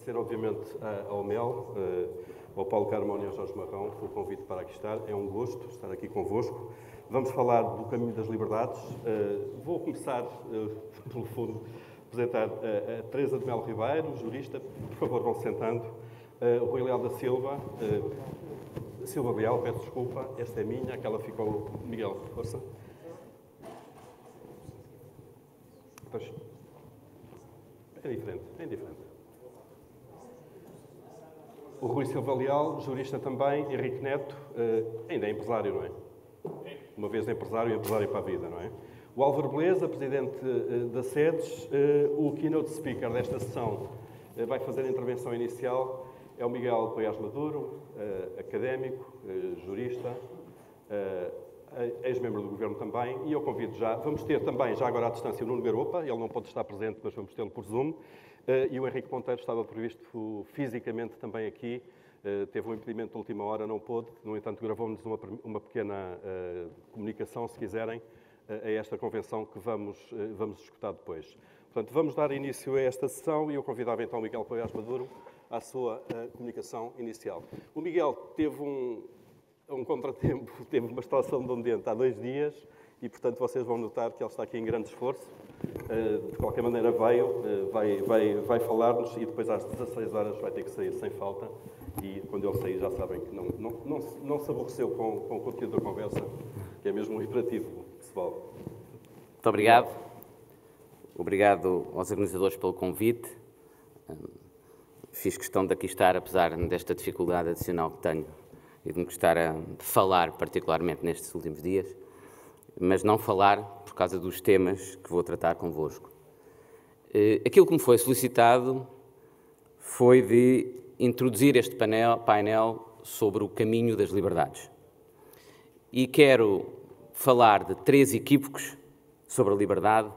Agradecer, obviamente, ao Mel, ao Paulo Carmona e ao Jorge Marrão pelo convite para aqui estar. É um gosto estar aqui convosco. Vamos falar do caminho das liberdades. Vou começar, pelo fundo, apresentar a Teresa de Melo Ribeiro, jurista. Por favor, vão sentando. O Rui Leal da Silva. Silva Leal, peço desculpa. Esta é minha, aquela ficou... Miguel, força. Pois. É indiferente. O Rui Silva Leal, jurista também, Henrique Neto, ainda é empresário, não é? Uma vez empresário para a vida, não é? O Álvaro Beleza, presidente da SEDES, o keynote speaker desta sessão vai fazer a intervenção inicial, é o Miguel Poiás Maduro, académico, jurista, ex-membro do Governo também, e eu convido já, vamos ter também, já agora à distância, o Nuno Garopa, ele não pode estar presente, mas vamos tê-lo por Zoom, e o Henrique Ponteiro estava previsto fisicamente também aqui, teve um impedimento de última hora, não pôde, no entanto gravou-nos uma pequena comunicação, se quiserem, a esta convenção que vamos escutar depois. Portanto, vamos dar início a esta sessão e eu convidava então o Miguel Poiás Maduro à sua comunicação inicial. O Miguel teve um contratempo, teve uma situação de um dente há 2 dias e, portanto, vocês vão notar que ele está aqui em grande esforço. De qualquer maneira vai falar-nos e depois às 16 horas vai ter que sair sem falta e quando ele sair já sabem que não se aborreceu com o conteúdo da conversa, que é mesmo um imperativo pessoal. Muito obrigado. Obrigado aos organizadores pelo convite. Fiz questão de aqui estar, apesar desta dificuldade adicional que tenho e de me gostar de falar particularmente nestes últimos dias, mas não falar por causa dos temas que vou tratar convosco. Aquilo que me foi solicitado foi de introduzir este painel sobre o caminho das liberdades. E quero falar de 3 equívocos sobre a liberdade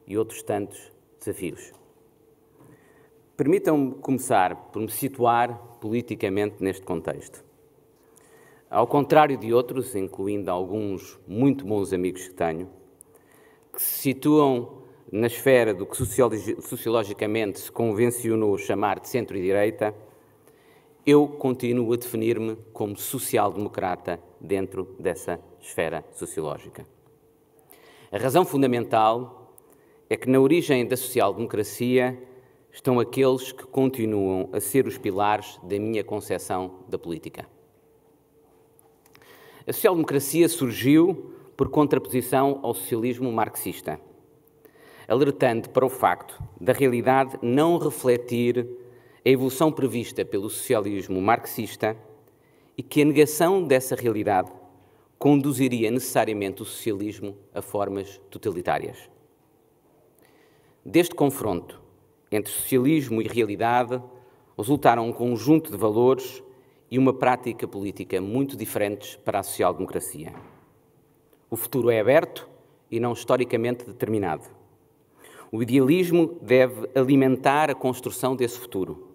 e outros tantos desafios. Permitam-me começar por me situar politicamente neste contexto. Ao contrário de outros, incluindo alguns muito bons amigos que tenho, que se situam na esfera do que sociologicamente se convencionou chamar de centro e direita, eu continuo a definir-me como social-democrata dentro dessa esfera sociológica. A razão fundamental é que na origem da social-democracia estão aqueles que continuam a ser os pilares da minha concepção da política. A social-democracia surgiu por contraposição ao socialismo marxista, alertando para o facto da realidade não refletir a evolução prevista pelo socialismo marxista e que a negação dessa realidade conduziria necessariamente o socialismo a formas totalitárias. Deste confronto entre socialismo e realidade resultaram um conjunto de valores e uma prática política muito diferentes para a social-democracia. O futuro é aberto e não historicamente determinado. O idealismo deve alimentar a construção desse futuro,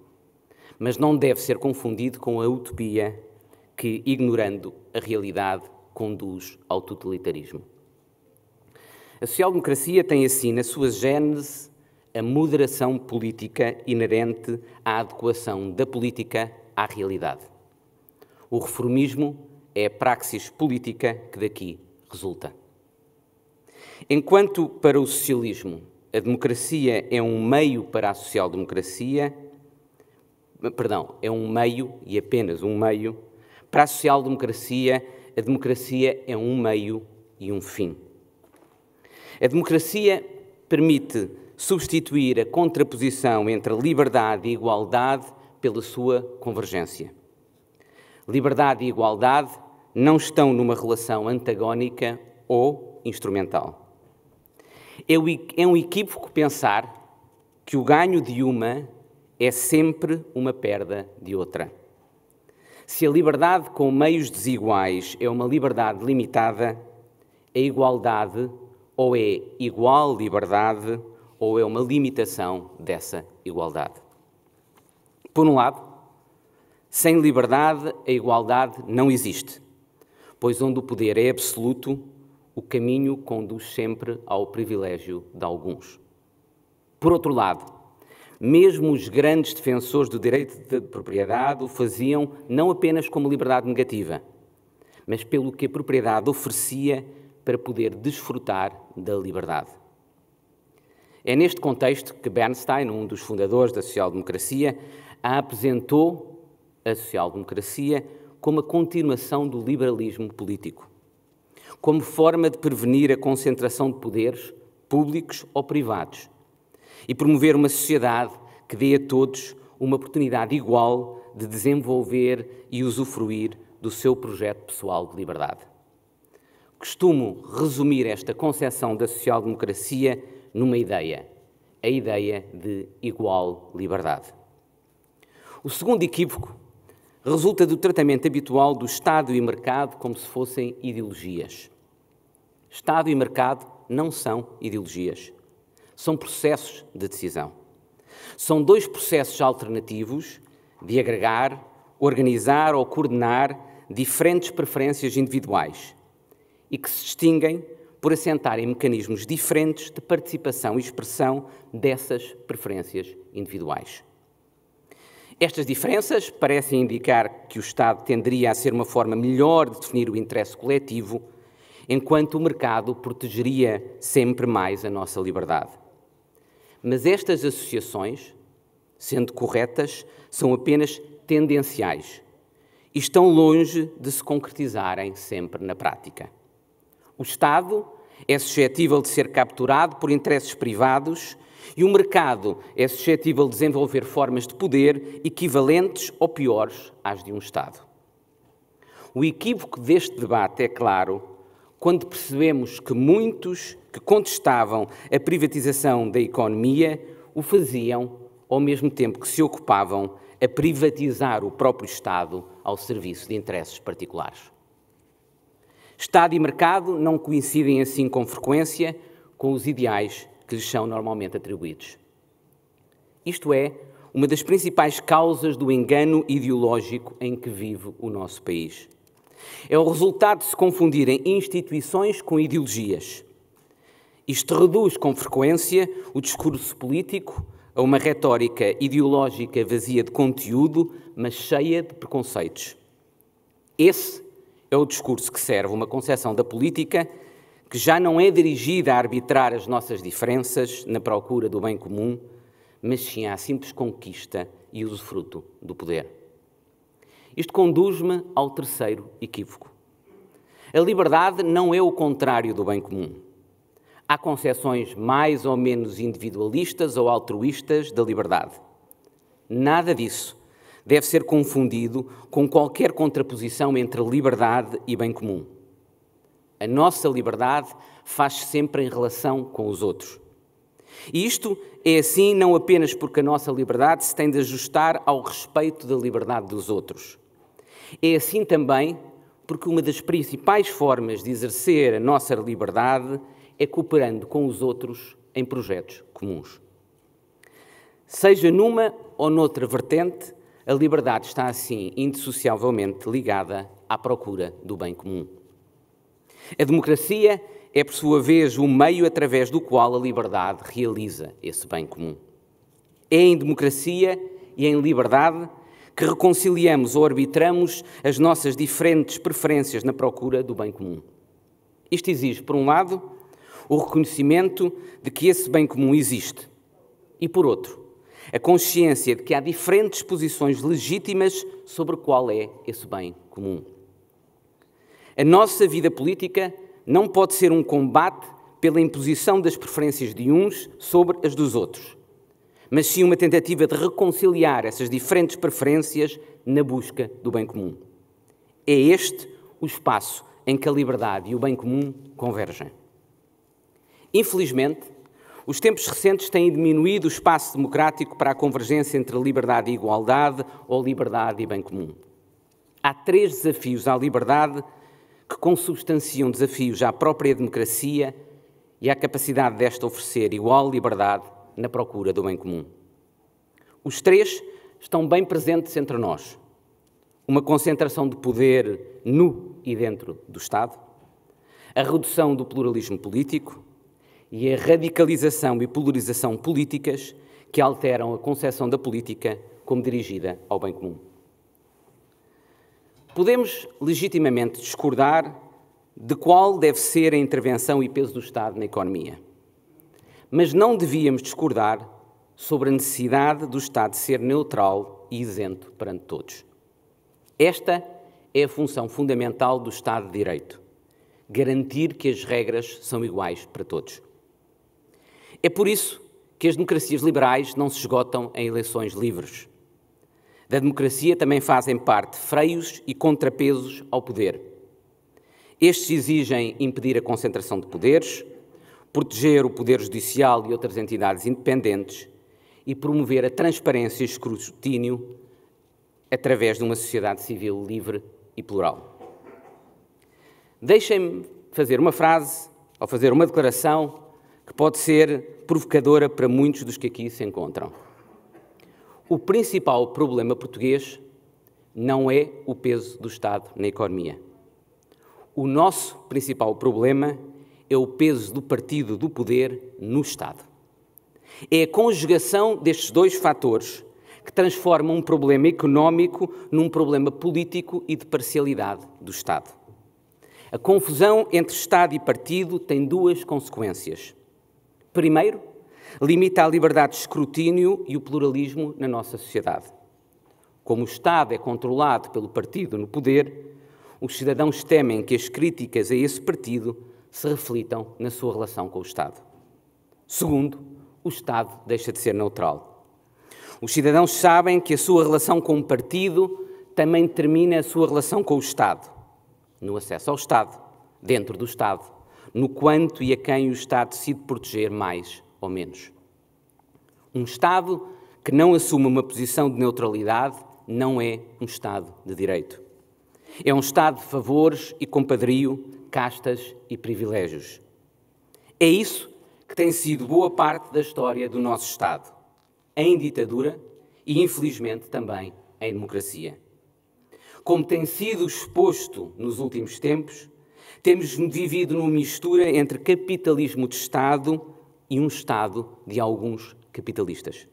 mas não deve ser confundido com a utopia que, ignorando a realidade, conduz ao totalitarismo. A social-democracia tem assim na sua gênese a moderação política inerente à adequação da política à realidade. O reformismo é a praxis política que daqui resulta. Enquanto para o socialismo a democracia é um meio para a social-democracia, é um meio e apenas um meio, para a social-democracia a democracia é um meio e um fim. A democracia permite substituir a contraposição entre liberdade e igualdade pela sua convergência. Liberdade e igualdade não estão numa relação antagónica ou instrumental. É um equívoco pensar que o ganho de uma é sempre uma perda de outra. Se a liberdade com meios desiguais é uma liberdade limitada, a igualdade ou é igual liberdade ou é uma limitação dessa igualdade. Por um lado, sem liberdade, a igualdade não existe, pois onde o poder é absoluto, o caminho conduz sempre ao privilégio de alguns. Por outro lado, Mesmo os grandes defensores do direito de propriedade o faziam não apenas como liberdade negativa, mas pelo que a propriedade oferecia para poder desfrutar da liberdade. É neste contexto que Bernstein, um dos fundadores da social-democracia, apresentou a social-democracia como a continuação do liberalismo político, como forma de prevenir a concentração de poderes públicos ou privados e promover uma sociedade que dê a todos uma oportunidade igual de desenvolver e usufruir do seu projeto pessoal de liberdade. Costumo resumir esta concepção da social-democracia numa ideia, a ideia de igual liberdade. O segundo equívoco resulta do tratamento habitual do Estado e mercado como se fossem ideologias. Estado e mercado não são ideologias, são processos de decisão. São dois processos alternativos de agregar, organizar ou coordenar diferentes preferências individuais e que se distinguem por assentarem mecanismos diferentes de participação e expressão dessas preferências individuais. Estas diferenças parecem indicar que o Estado tenderia a ser uma forma melhor de definir o interesse coletivo, enquanto o mercado protegeria sempre mais a nossa liberdade. Mas estas associações, sendo corretas, são apenas tendenciais e estão longe de se concretizarem sempre na prática. O Estado é suscetível de ser capturado por interesses privados e o mercado é suscetível de desenvolver formas de poder equivalentes ou piores às de um Estado. O equívoco deste debate é claro quando percebemos que muitos que contestavam a privatização da economia o faziam ao mesmo tempo que se ocupavam a privatizar o próprio Estado ao serviço de interesses particulares. Estado e mercado não coincidem assim com frequência com os ideais que lhes são normalmente atribuídos. Isto é uma das principais causas do engano ideológico em que vive o nosso país. É o resultado de se confundirem instituições com ideologias. Isto reduz com frequência o discurso político a uma retórica ideológica vazia de conteúdo, mas cheia de preconceitos. Esse é o discurso que serve uma concepção da política que já não é dirigida a arbitrar as nossas diferenças na procura do bem comum, mas sim à simples conquista e usufruto do poder. Isto conduz-me ao terceiro equívoco. A liberdade não é o contrário do bem comum. Há concepções mais ou menos individualistas ou altruístas da liberdade. Nada disso deve ser confundido com qualquer contraposição entre liberdade e bem comum. A nossa liberdade faz-se sempre em relação com os outros. E isto é assim não apenas porque a nossa liberdade se tem de ajustar ao respeito da liberdade dos outros. É assim também porque uma das principais formas de exercer a nossa liberdade é cooperando com os outros em projetos comuns. Seja numa ou noutra vertente, a liberdade está assim indissociavelmente ligada à procura do bem comum. A democracia é, por sua vez, o meio através do qual a liberdade realiza esse bem comum. É em democracia e em liberdade que reconciliamos ou arbitramos as nossas diferentes preferências na procura do bem comum. Isto exige, por um lado, o reconhecimento de que esse bem comum existe e, por outro, a consciência de que há diferentes posições legítimas sobre qual é esse bem comum. A nossa vida política não pode ser um combate pela imposição das preferências de uns sobre as dos outros, mas sim uma tentativa de reconciliar essas diferentes preferências na busca do bem comum. É este o espaço em que a liberdade e o bem comum convergem. Infelizmente, os tempos recentes têm diminuído o espaço democrático para a convergência entre liberdade e igualdade ou liberdade e bem comum. Há 3 desafios à liberdade que consubstanciam desafios à própria democracia e à capacidade desta oferecer igual liberdade na procura do bem comum. Os 3 estão bem presentes entre nós. Uma concentração de poder no e dentro do Estado, a redução do pluralismo político e a radicalização e polarização políticas que alteram a concepção da política como dirigida ao bem comum. Podemos legitimamente discordar de qual deve ser a intervenção e peso do Estado na economia, mas não devíamos discordar sobre a necessidade do Estado ser neutral e isento perante todos. Esta é a função fundamental do Estado de Direito: garantir que as regras são iguais para todos. É por isso que as democracias liberais não se esgotam em eleições livres. Da democracia também fazem parte freios e contrapesos ao poder. Estes exigem impedir a concentração de poderes, proteger o poder judicial e outras entidades independentes e promover a transparência e escrutínio através de uma sociedade civil livre e plural. Deixem-me fazer uma frase ou fazer uma declaração que pode ser provocadora para muitos dos que aqui se encontram. O principal problema português não é o peso do Estado na economia. O nosso principal problema é o peso do partido do poder no Estado. É a conjugação destes dois fatores que transforma um problema económico num problema político e de parcialidade do Estado. A confusão entre Estado e partido tem duas consequências. Primeiro, limita a liberdade de escrutínio e o pluralismo na nossa sociedade. Como o Estado é controlado pelo partido no poder, os cidadãos temem que as críticas a esse partido se reflitam na sua relação com o Estado. Segundo, o Estado deixa de ser neutral. Os cidadãos sabem que a sua relação com o partido também determina a sua relação com o Estado, no acesso ao Estado, dentro do Estado, no quanto e a quem o Estado decide proteger mais ou menos. Um Estado que não assume uma posição de neutralidade não é um Estado de direito. É um Estado de favores e compadrio, castas e privilégios. É isso que tem sido boa parte da história do nosso Estado, em ditadura e, infelizmente, também em democracia. Como tem sido exposto nos últimos tempos, temos vivido numa mistura entre capitalismo de Estado e um Estado de alguns capitalistas.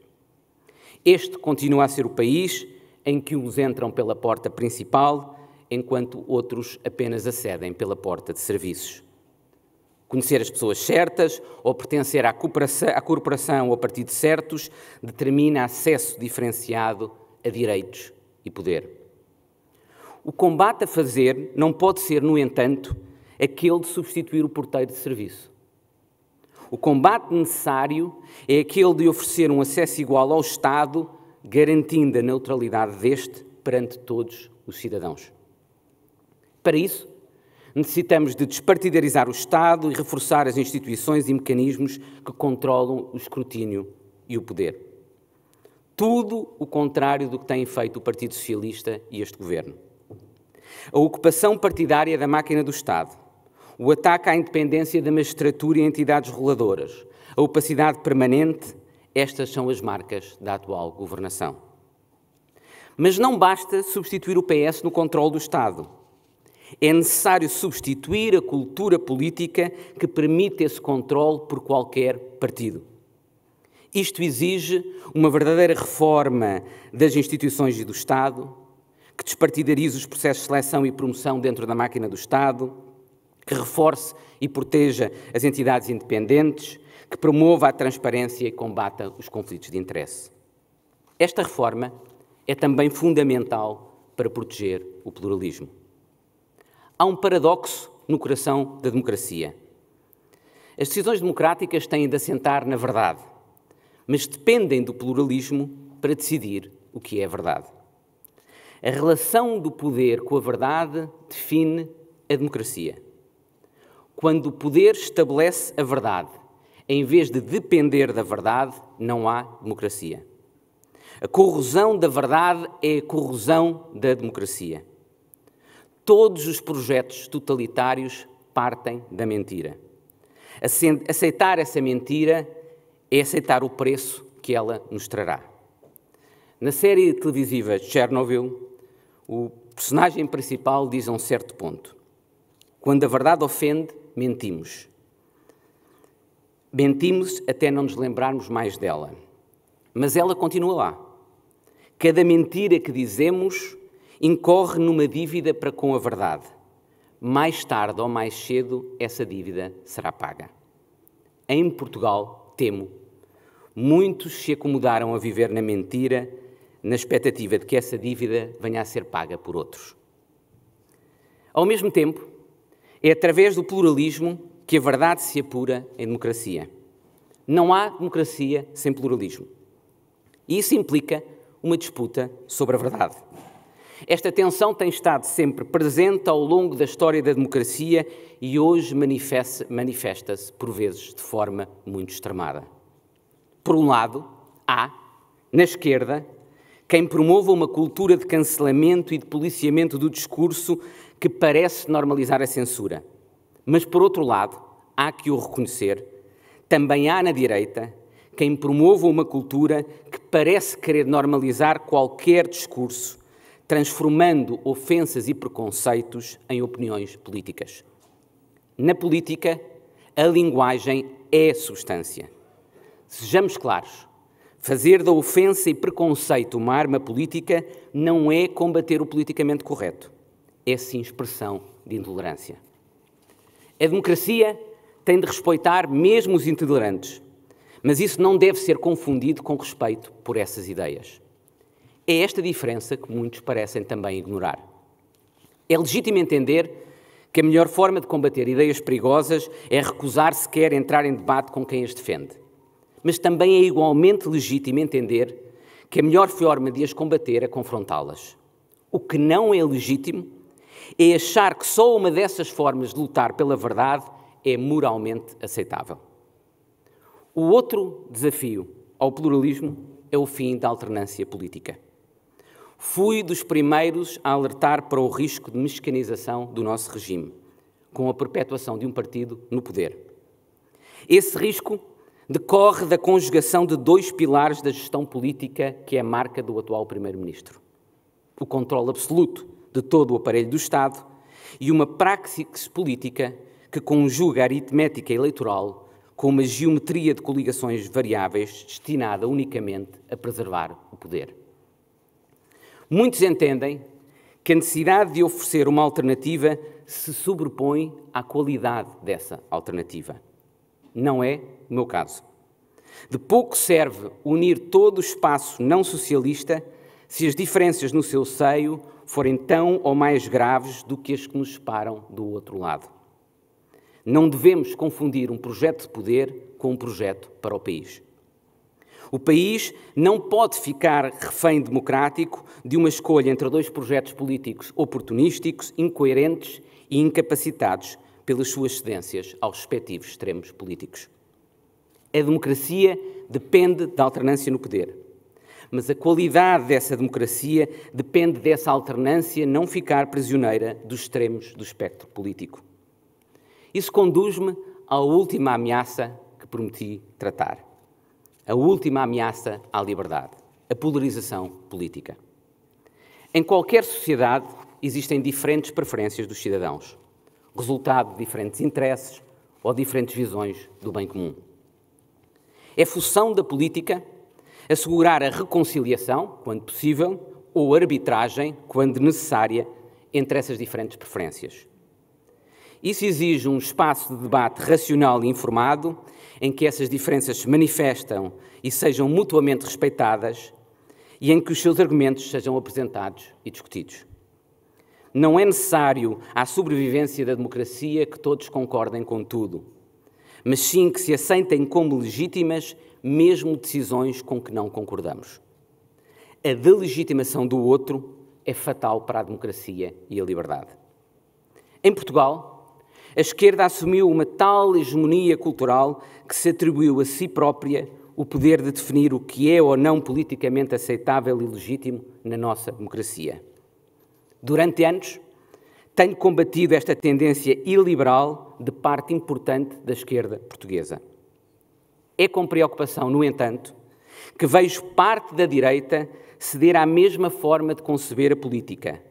Este continua a ser o país em que uns entram pela porta principal, enquanto outros apenas acedem pela porta de serviços. Conhecer as pessoas certas ou pertencer à corporação ou partido certos determina acesso diferenciado a direitos e poder. O combate a fazer não pode ser, no entanto, aquele de substituir o porteiro de serviço. O combate necessário é aquele de oferecer um acesso igual ao Estado, garantindo a neutralidade deste perante todos os cidadãos. Para isso, necessitamos de despartidarizar o Estado e reforçar as instituições e mecanismos que controlam o escrutínio e o poder. Tudo o contrário do que tem feito o Partido Socialista e este Governo. A ocupação partidária da máquina do Estado, o ataque à independência da magistratura e entidades reguladoras, a opacidade permanente, estas são as marcas da atual governação. Mas não basta substituir o PS no controle do Estado. É necessário substituir a cultura política que permite esse controle por qualquer partido. Isto exige uma verdadeira reforma das instituições e do Estado, que despartidarize os processos de seleção e promoção dentro da máquina do Estado, que reforce e proteja as entidades independentes, que promova a transparência e combata os conflitos de interesse. Esta reforma é também fundamental para proteger o pluralismo. Há um paradoxo no coração da democracia. As decisões democráticas têm de assentar na verdade, mas dependem do pluralismo para decidir o que é verdade. A relação do poder com a verdade define a democracia. Quando o poder estabelece a verdade, em vez de depender da verdade, não há democracia. A corrosão da verdade é a corrosão da democracia. Todos os projetos totalitários partem da mentira. Aceitar essa mentira é aceitar o preço que ela nos trará. Na série televisiva Chernobyl, o personagem principal diz a um certo ponto: quando a verdade ofende, mentimos. Mentimos até não nos lembrarmos mais dela. mas ela continua lá. Cada mentira que dizemos incorre numa dívida para com a verdade. Mais tarde ou mais cedo, essa dívida será paga. Em Portugal, temo, muitos se acomodaram a viver na mentira, na expectativa de que essa dívida venha a ser paga por outros. Ao mesmo tempo, é através do pluralismo que a verdade se apura em democracia. Não há democracia sem pluralismo. E isso implica uma disputa sobre a verdade. Esta tensão tem estado sempre presente ao longo da história da democracia e hoje manifesta-se, por vezes, de forma muito extremada. Por um lado, há, na esquerda, quem promova uma cultura de cancelamento e de policiamento do discurso que parece normalizar a censura. Mas, por outro lado, há que o reconhecer, também há na direita quem promova uma cultura que parece querer normalizar qualquer discurso, transformando ofensas e preconceitos em opiniões políticas. Na política, a linguagem é substância. Sejamos claros, fazer da ofensa e preconceito uma arma política não é combater o politicamente correto, é sim expressão de intolerância. A democracia tem de respeitar mesmo os intolerantes, mas isso não deve ser confundido com respeito por essas ideias. É esta diferença que muitos parecem também ignorar. É legítimo entender que a melhor forma de combater ideias perigosas é recusar sequer entrar em debate com quem as defende. Mas também é igualmente legítimo entender que a melhor forma de as combater é confrontá-las. O que não é legítimo é achar que só uma dessas formas de lutar pela verdade é moralmente aceitável. O outro desafio ao pluralismo é o fim da alternância política. Fui dos primeiros a alertar para o risco de mexicanização do nosso regime, com a perpetuação de um partido no poder. Esse risco decorre da conjugação de dois pilares da gestão política que é a marca do atual Primeiro-Ministro: o controle absoluto de todo o aparelho do Estado e uma praxis política que conjuga a aritmética eleitoral com uma geometria de coligações variáveis destinada unicamente a preservar o poder. Muitos entendem que a necessidade de oferecer uma alternativa se sobrepõe à qualidade dessa alternativa. Não é o meu caso. De pouco serve unir todo o espaço não socialista se as diferenças no seu seio forem tão ou mais graves do que as que nos separam do outro lado. Não devemos confundir um projeto de poder com um projeto para o país. O país não pode ficar refém democrático de uma escolha entre dois projetos políticos oportunísticos, incoerentes e incapacitados pelas suas cedências aos respectivos extremos políticos. A democracia depende da alternância no poder, mas a qualidade dessa democracia depende dessa alternância não ficar prisioneira dos extremos do espectro político. Isso conduz-me à última ameaça que prometi tratar. A última ameaça à liberdade, a polarização política. Em qualquer sociedade existem diferentes preferências dos cidadãos, resultado de diferentes interesses ou diferentes visões do bem comum. É função da política assegurar a reconciliação, quando possível, ou arbitragem, quando necessária, entre essas diferentes preferências. Isso exige um espaço de debate racional e informado, em que essas diferenças se manifestam e sejam mutuamente respeitadas e em que os seus argumentos sejam apresentados e discutidos. Não é necessário, à sobrevivência da democracia, que todos concordem com tudo, mas sim que se aceitem como legítimas mesmo decisões com que não concordamos. A delegitimação do outro é fatal para a democracia e a liberdade. Em Portugal, a esquerda assumiu uma tal hegemonia cultural que se atribuiu a si própria o poder de definir o que é ou não politicamente aceitável e legítimo na nossa democracia. Durante anos, tenho combatido esta tendência iliberal de parte importante da esquerda portuguesa. É com preocupação, no entanto, que vejo parte da direita ceder à mesma forma de conceber a política,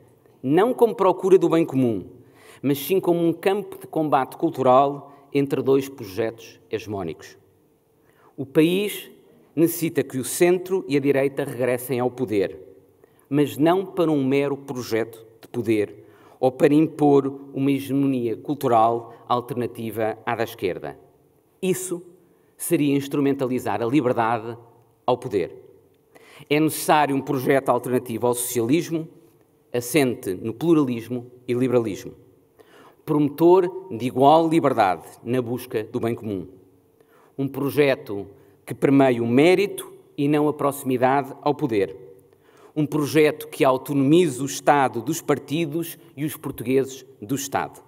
não como procura do bem comum, mas sim como um campo de combate cultural entre dois projetos hegemónicos. O país necessita que o centro e a direita regressem ao poder, mas não para um mero projeto de poder ou para impor uma hegemonia cultural alternativa à da esquerda. Isso seria instrumentalizar a liberdade ao poder. É necessário um projeto alternativo ao socialismo, assente no pluralismo e liberalismo, promotor de igual liberdade na busca do bem comum. Um projeto que permeie o mérito e não a proximidade ao poder. Um projeto que autonomize o Estado dos partidos e os portugueses do Estado.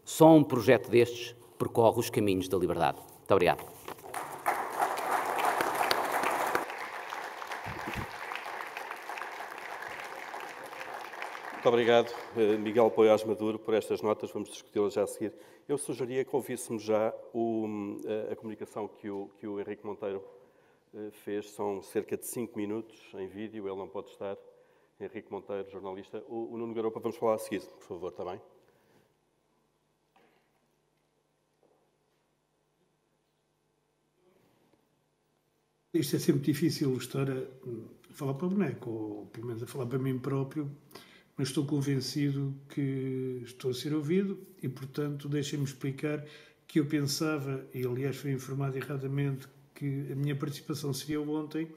Só um projeto destes percorre os caminhos da liberdade. Muito obrigado. Muito obrigado, Miguel Poiás Maduro, por estas notas. Vamos discuti-las já a seguir. Eu sugeria que ouvíssemos já a comunicação que o Henrique Monteiro fez. São cerca de 5 minutos em vídeo, ele não pode estar. Henrique Monteiro, jornalista. O Nuno Garopa, vamos falar a seguir, por favor, está bem? Isto é sempre difícil estar a falar para o boneco, ou pelo menos a falar para mim próprio, mas estou convencido que estou a ser ouvido e, portanto, deixem-me explicar que eu pensava, e aliás fui informado erradamente, que a minha participação seria ontem,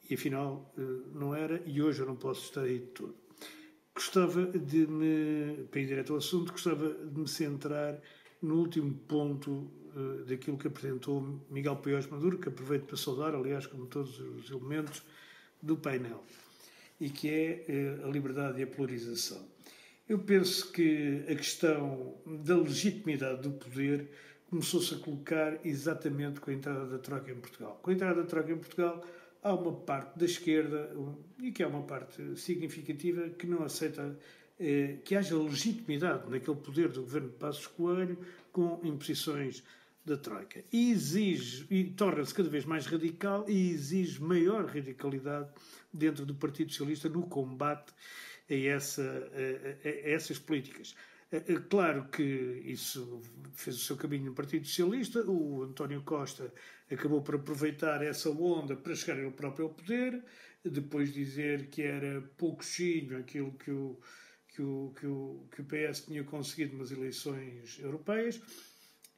e afinal não era, e hoje eu não posso estar aí de todo. Gostava de para ir direto ao assunto, gostava de me centrar no último ponto daquilo que apresentou Miguel Poiás Maduro, que aproveito para saudar, aliás, como todos os elementos do painel, e que é a liberdade e a polarização. Eu penso que a questão da legitimidade do poder começou-se a colocar exatamente com a entrada da Troika em Portugal. Com a entrada da Troika em Portugal, há uma parte da esquerda, e que é uma parte significativa, que não aceita que haja legitimidade naquele poder do governo de Passos Coelho com imposições da Troika. E exige, e torna-se cada vez mais radical e exige maior radicalidade dentro do Partido Socialista no combate a essas políticas. Claro que isso fez o seu caminho no Partido Socialista. O António Costa acabou por aproveitar essa onda para chegar ele próprio ao poder, depois dizer que era pouquinho aquilo que o PS tinha conseguido nas eleições europeias.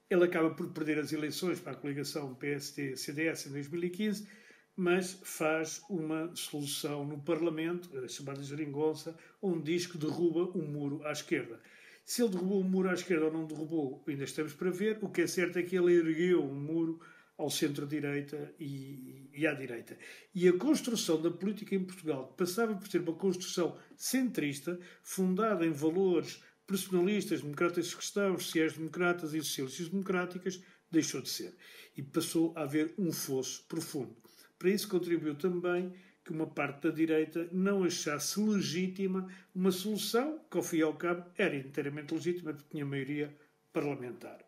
Ele acaba por perder as eleições para a coligação PSD-CDS em 2015, mas faz uma solução no Parlamento, a chamada geringonça, onde diz que derruba um muro à esquerda. Se ele derrubou um muro à esquerda ou não derrubou, ainda estamos para ver. O que é certo é que ele ergueu um muro ao centro-direita e à direita. E a construção da política em Portugal, que passava por ser uma construção centrista, fundada em valores personalistas, democratas cristãos, sociais-democratas e socialistas democráticas, deixou de ser. E passou a haver um fosso profundo. Para isso contribuiu também que uma parte da direita não achasse legítima uma solução que, ao fim e ao cabo, era inteiramente legítima, porque tinha maioria parlamentar.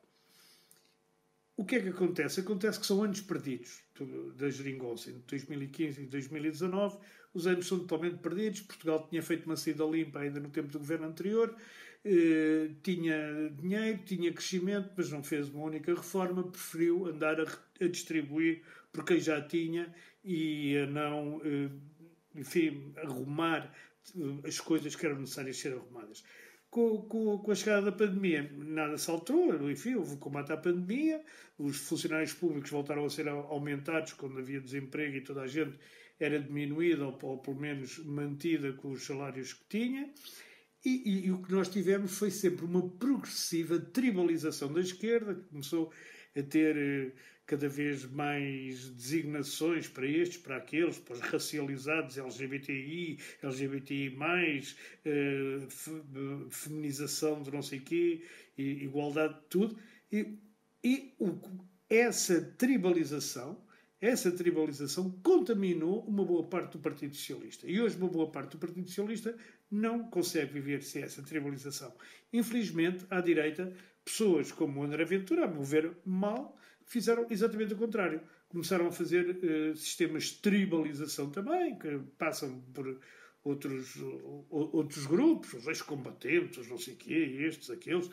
O que é que acontece? Acontece que são anos perdidos da geringonça. Em 2015 e 2019, os anos são totalmente perdidos. Portugal tinha feito uma saída limpa ainda no tempo do governo anterior, tinha dinheiro, tinha crescimento, mas não fez uma única reforma, preferiu andar a distribuir por quem já tinha e a não, enfim, arrumar as coisas que eram necessárias ser arrumadas. Com a chegada da pandemia, nada se alterou, enfim, houve combate à pandemia, os funcionários públicos voltaram a ser aumentados quando havia desemprego e toda a gente era diminuída ou pelo menos mantida com os salários que tinha. E o que nós tivemos foi sempre uma progressiva tribalização da esquerda, que começou a ter cada vez mais designações para estes, para aqueles, para os racializados, LGBTI, feminização de não sei quê, igualdade de tudo. Essa tribalização contaminou uma boa parte do Partido Socialista. E hoje uma boa parte do Partido Socialista não consegue viver sem essa tribalização. Infelizmente, à direita, pessoas como o André Ventura, a meu ver, mal, fizeram exatamente o contrário. Começaram a fazer sistemas de tribalização também, que passam por outros grupos, os ex-combatentes, os não sei o quê, estes, aqueles,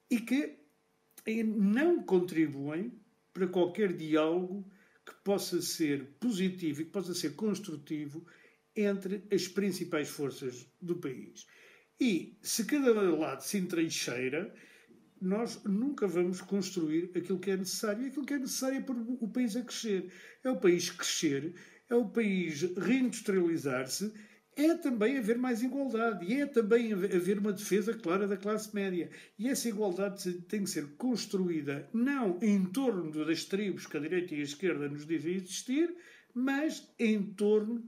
e que não contribuem para qualquer diálogo que possa ser positivo e que possa ser construtivo entre as principais forças do país. E se cada lado se entrincheira, nós nunca vamos construir aquilo que é necessário. E aquilo que é necessário é pôr o país a crescer. É o país crescer, é o país reindustrializar-se, é também haver mais igualdade e é também haver uma defesa clara da classe média. E essa igualdade tem que ser construída não em torno das tribos que a direita e a esquerda nos dizem existir, mas em torno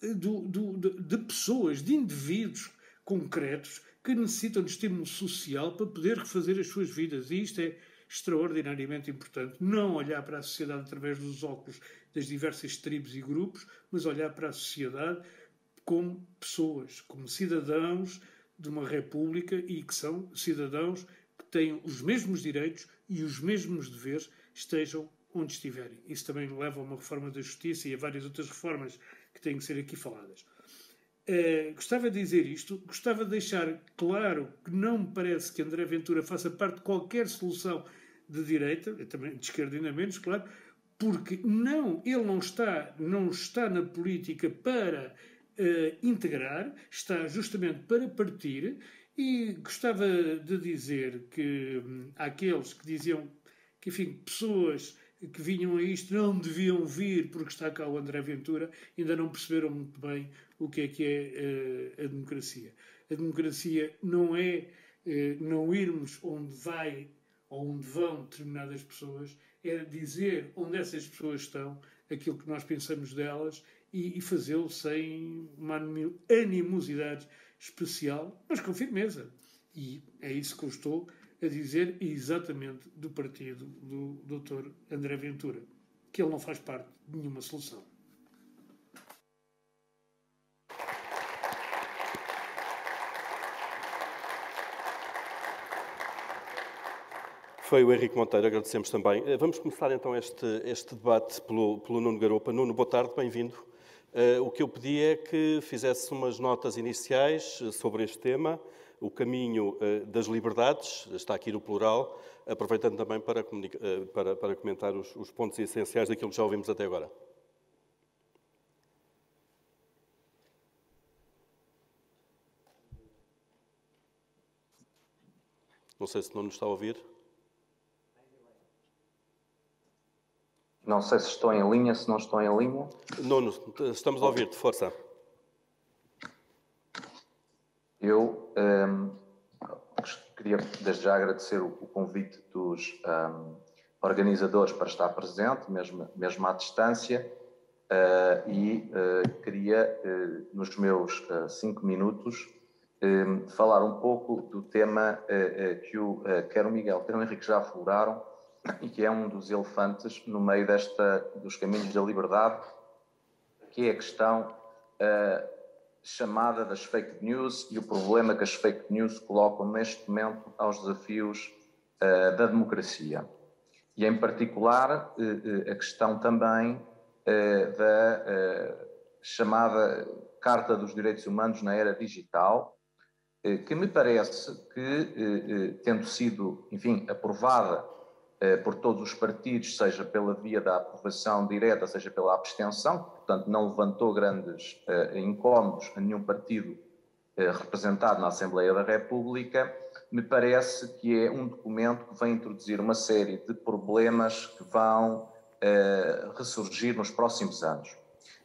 de pessoas, de indivíduos concretos que necessitam de estímulo social para poder refazer as suas vidas. E isto é extraordinariamente importante. Não olhar para a sociedade através dos óculos das diversas tribos e grupos, mas olhar para a sociedade como pessoas, como cidadãos de uma república e que são cidadãos que têm os mesmos direitos e os mesmos deveres, estejam onde estiverem. Isso também leva a uma reforma da justiça e a várias outras reformas que têm que ser aqui faladas. Gostava de dizer isto, gostava de deixar claro que não me parece que André Ventura faça parte de qualquer solução de direita, também de esquerda ainda menos, claro, porque ele não está na política para integrar, está justamente para partir. E gostava de dizer que há aqueles que diziam que, enfim, pessoas que vinham a isto não deviam vir porque está cá o André Ventura, ainda não perceberam muito bem o que é a democracia. A democracia não é não irmos onde vai ou onde vão determinadas pessoas, é dizer onde essas pessoas estão, aquilo que nós pensamos delas e fazê-lo sem uma animosidade especial, mas com firmeza. E é isso que eu estou a dizer exatamente do partido do Dr. André Ventura, que ele não faz parte de nenhuma solução. Foi o Henrique Monteiro, agradecemos também. Vamos começar então este debate pelo Nuno Garopa. Nuno, boa tarde, bem-vindo. O que eu pedi é que fizesse umas notas iniciais sobre este tema, o caminho das liberdades, está aqui no plural, aproveitando também para comentar os pontos essenciais daquilo que já ouvimos até agora. Não sei se não nos está a ouvir. Não sei se estou em linha, se não estou em linha. Nuno, estamos a ouvir-te, força. Eu queria desde já agradecer o convite dos organizadores para estar presente, mesmo à distância, e queria, nos meus 5 minutos, falar um pouco do tema que quer o Miguel, quer o Henrique já afloraram, e que é um dos elefantes no meio dos caminhos da liberdade, que é a questão chamada das fake news e o problema que as fake news colocam neste momento aos desafios da democracia. E, em particular, a questão também da chamada Carta dos Direitos Humanos na Era Digital, que me parece que, tendo sido, enfim, aprovada por todos os partidos, seja pela via da aprovação direta, seja pela abstenção, portanto não levantou grandes incómodos a nenhum partido representado na Assembleia da República, me parece que é um documento que vem introduzir uma série de problemas que vão ressurgir nos próximos anos.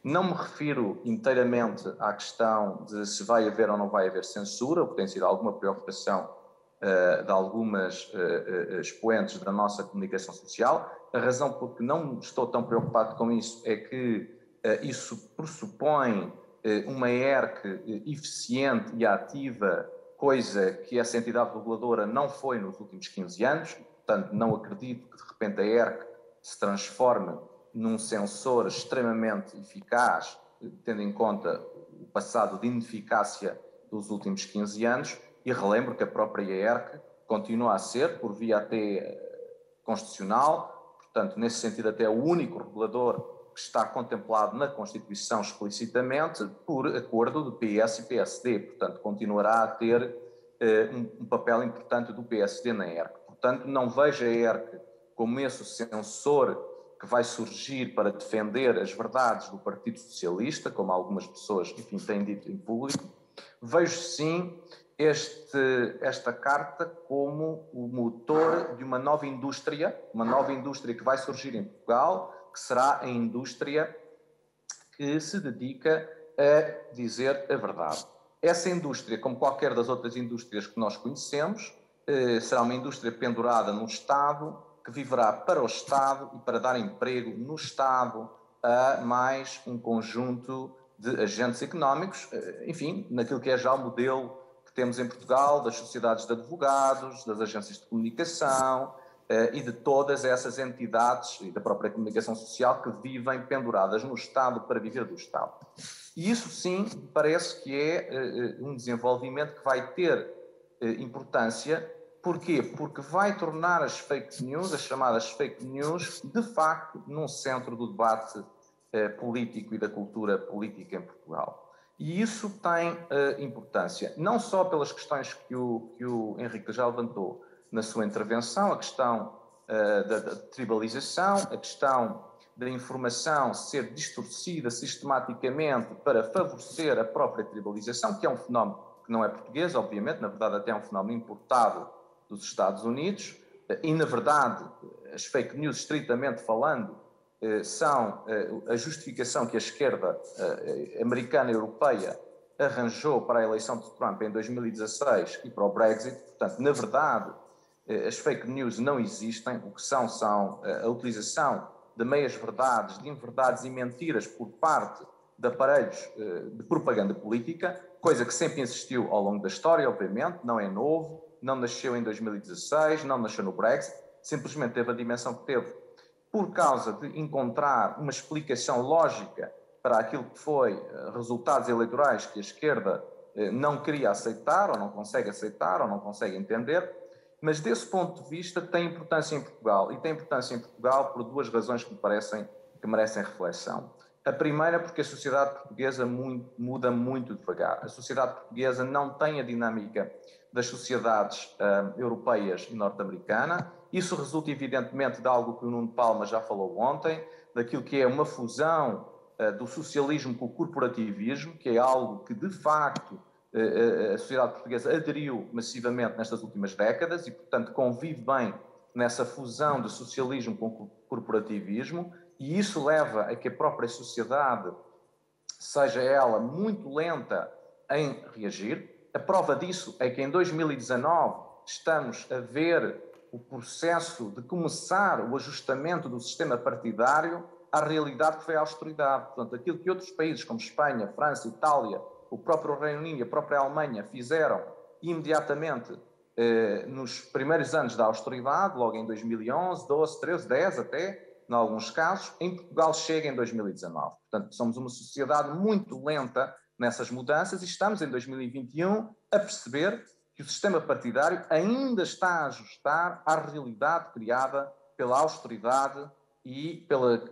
Não me refiro inteiramente à questão de se vai haver ou não vai haver censura, o que tem sido alguma preocupação de algumas expoentes da nossa comunicação social. A razão por que não estou tão preocupado com isso é que isso pressupõe uma ERC eficiente e ativa, coisa que essa entidade reguladora não foi nos últimos 15 anos. Portanto, não acredito que de repente a ERC se transforme num sensor extremamente eficaz, tendo em conta o passado de ineficácia dos últimos 15 anos. E relembro que a própria ERC continua a ser, por via até constitucional, portanto, nesse sentido, até o único regulador que está contemplado na Constituição explicitamente, por acordo do PS e PSD. Portanto, continuará a ter um papel importante do PSD na ERC. Portanto, não vejo a ERC como esse sensor que vai surgir para defender as verdades do Partido Socialista, como algumas pessoas, enfim, têm dito em público. Vejo, sim, esta carta como o motor de uma nova indústria que vai surgir em Portugal, que será a indústria que se dedica a dizer a verdade. Essa indústria, como qualquer das outras indústrias que nós conhecemos, será uma indústria pendurada no Estado, que viverá para o Estado e para dar emprego no Estado a mais um conjunto de agentes económicos, enfim, naquilo que é já o modelo que temos em Portugal, das sociedades de advogados, das agências de comunicação e de todas essas entidades e da própria comunicação social que vivem penduradas no Estado para viver do Estado. E isso, sim, parece que é um desenvolvimento que vai ter importância. Porquê? Porque vai tornar as fake news, as chamadas fake news, de facto, num centro do debate político e da cultura política em Portugal. E isso tem importância, não só pelas questões que o Henrique já levantou na sua intervenção, a questão da tribalização, a questão da informação ser distorcida sistematicamente para favorecer a própria tribalização, que é um fenómeno que não é português, obviamente, na verdade até é um fenómeno importado dos Estados Unidos, e na verdade as fake news, estritamente falando, são a justificação que a esquerda americana e europeia arranjou para a eleição de Trump em 2016 e para o Brexit. Portanto, na verdade, as fake news não existem. O que são a utilização de meias-verdades, de inverdades e mentiras por parte de aparelhos de propaganda política, coisa que sempre existiu ao longo da história, obviamente, não é novo, não nasceu em 2016, não nasceu no Brexit, simplesmente teve a dimensão que teve por causa de encontrar uma explicação lógica para aquilo que foi resultados eleitorais que a esquerda não queria aceitar, ou não consegue aceitar, ou não consegue entender. Mas desse ponto de vista tem importância em Portugal, e tem importância em Portugal por duas razões que me parecem que merecem reflexão. A primeira, porque a sociedade portuguesa muda muito devagar. A sociedade portuguesa não tem a dinâmica das sociedades europeias e norte-americana. Isso resulta evidentemente de algo que o Nuno Palma já falou ontem, daquilo que é uma fusão do socialismo com o corporativismo, que é algo que de facto a sociedade portuguesa aderiu massivamente nestas últimas décadas e, portanto, convive bem nessa fusão de socialismo com corporativismo, e isso leva a que a própria sociedade seja ela muito lenta em reagir. A prova disso é que em 2019 estamos a ver o processo de começar o ajustamento do sistema partidário à realidade que foi a austeridade. Portanto, aquilo que outros países como Espanha, França, Itália, o próprio Reino Unido e a própria Alemanha fizeram imediatamente nos primeiros anos da austeridade, logo em 2011, 12, 13, 10 até, em alguns casos, em Portugal chega em 2019. Portanto, somos uma sociedade muito lenta nessas mudanças e estamos em 2021 a perceber que o sistema partidário ainda está a ajustar à realidade criada pela austeridade e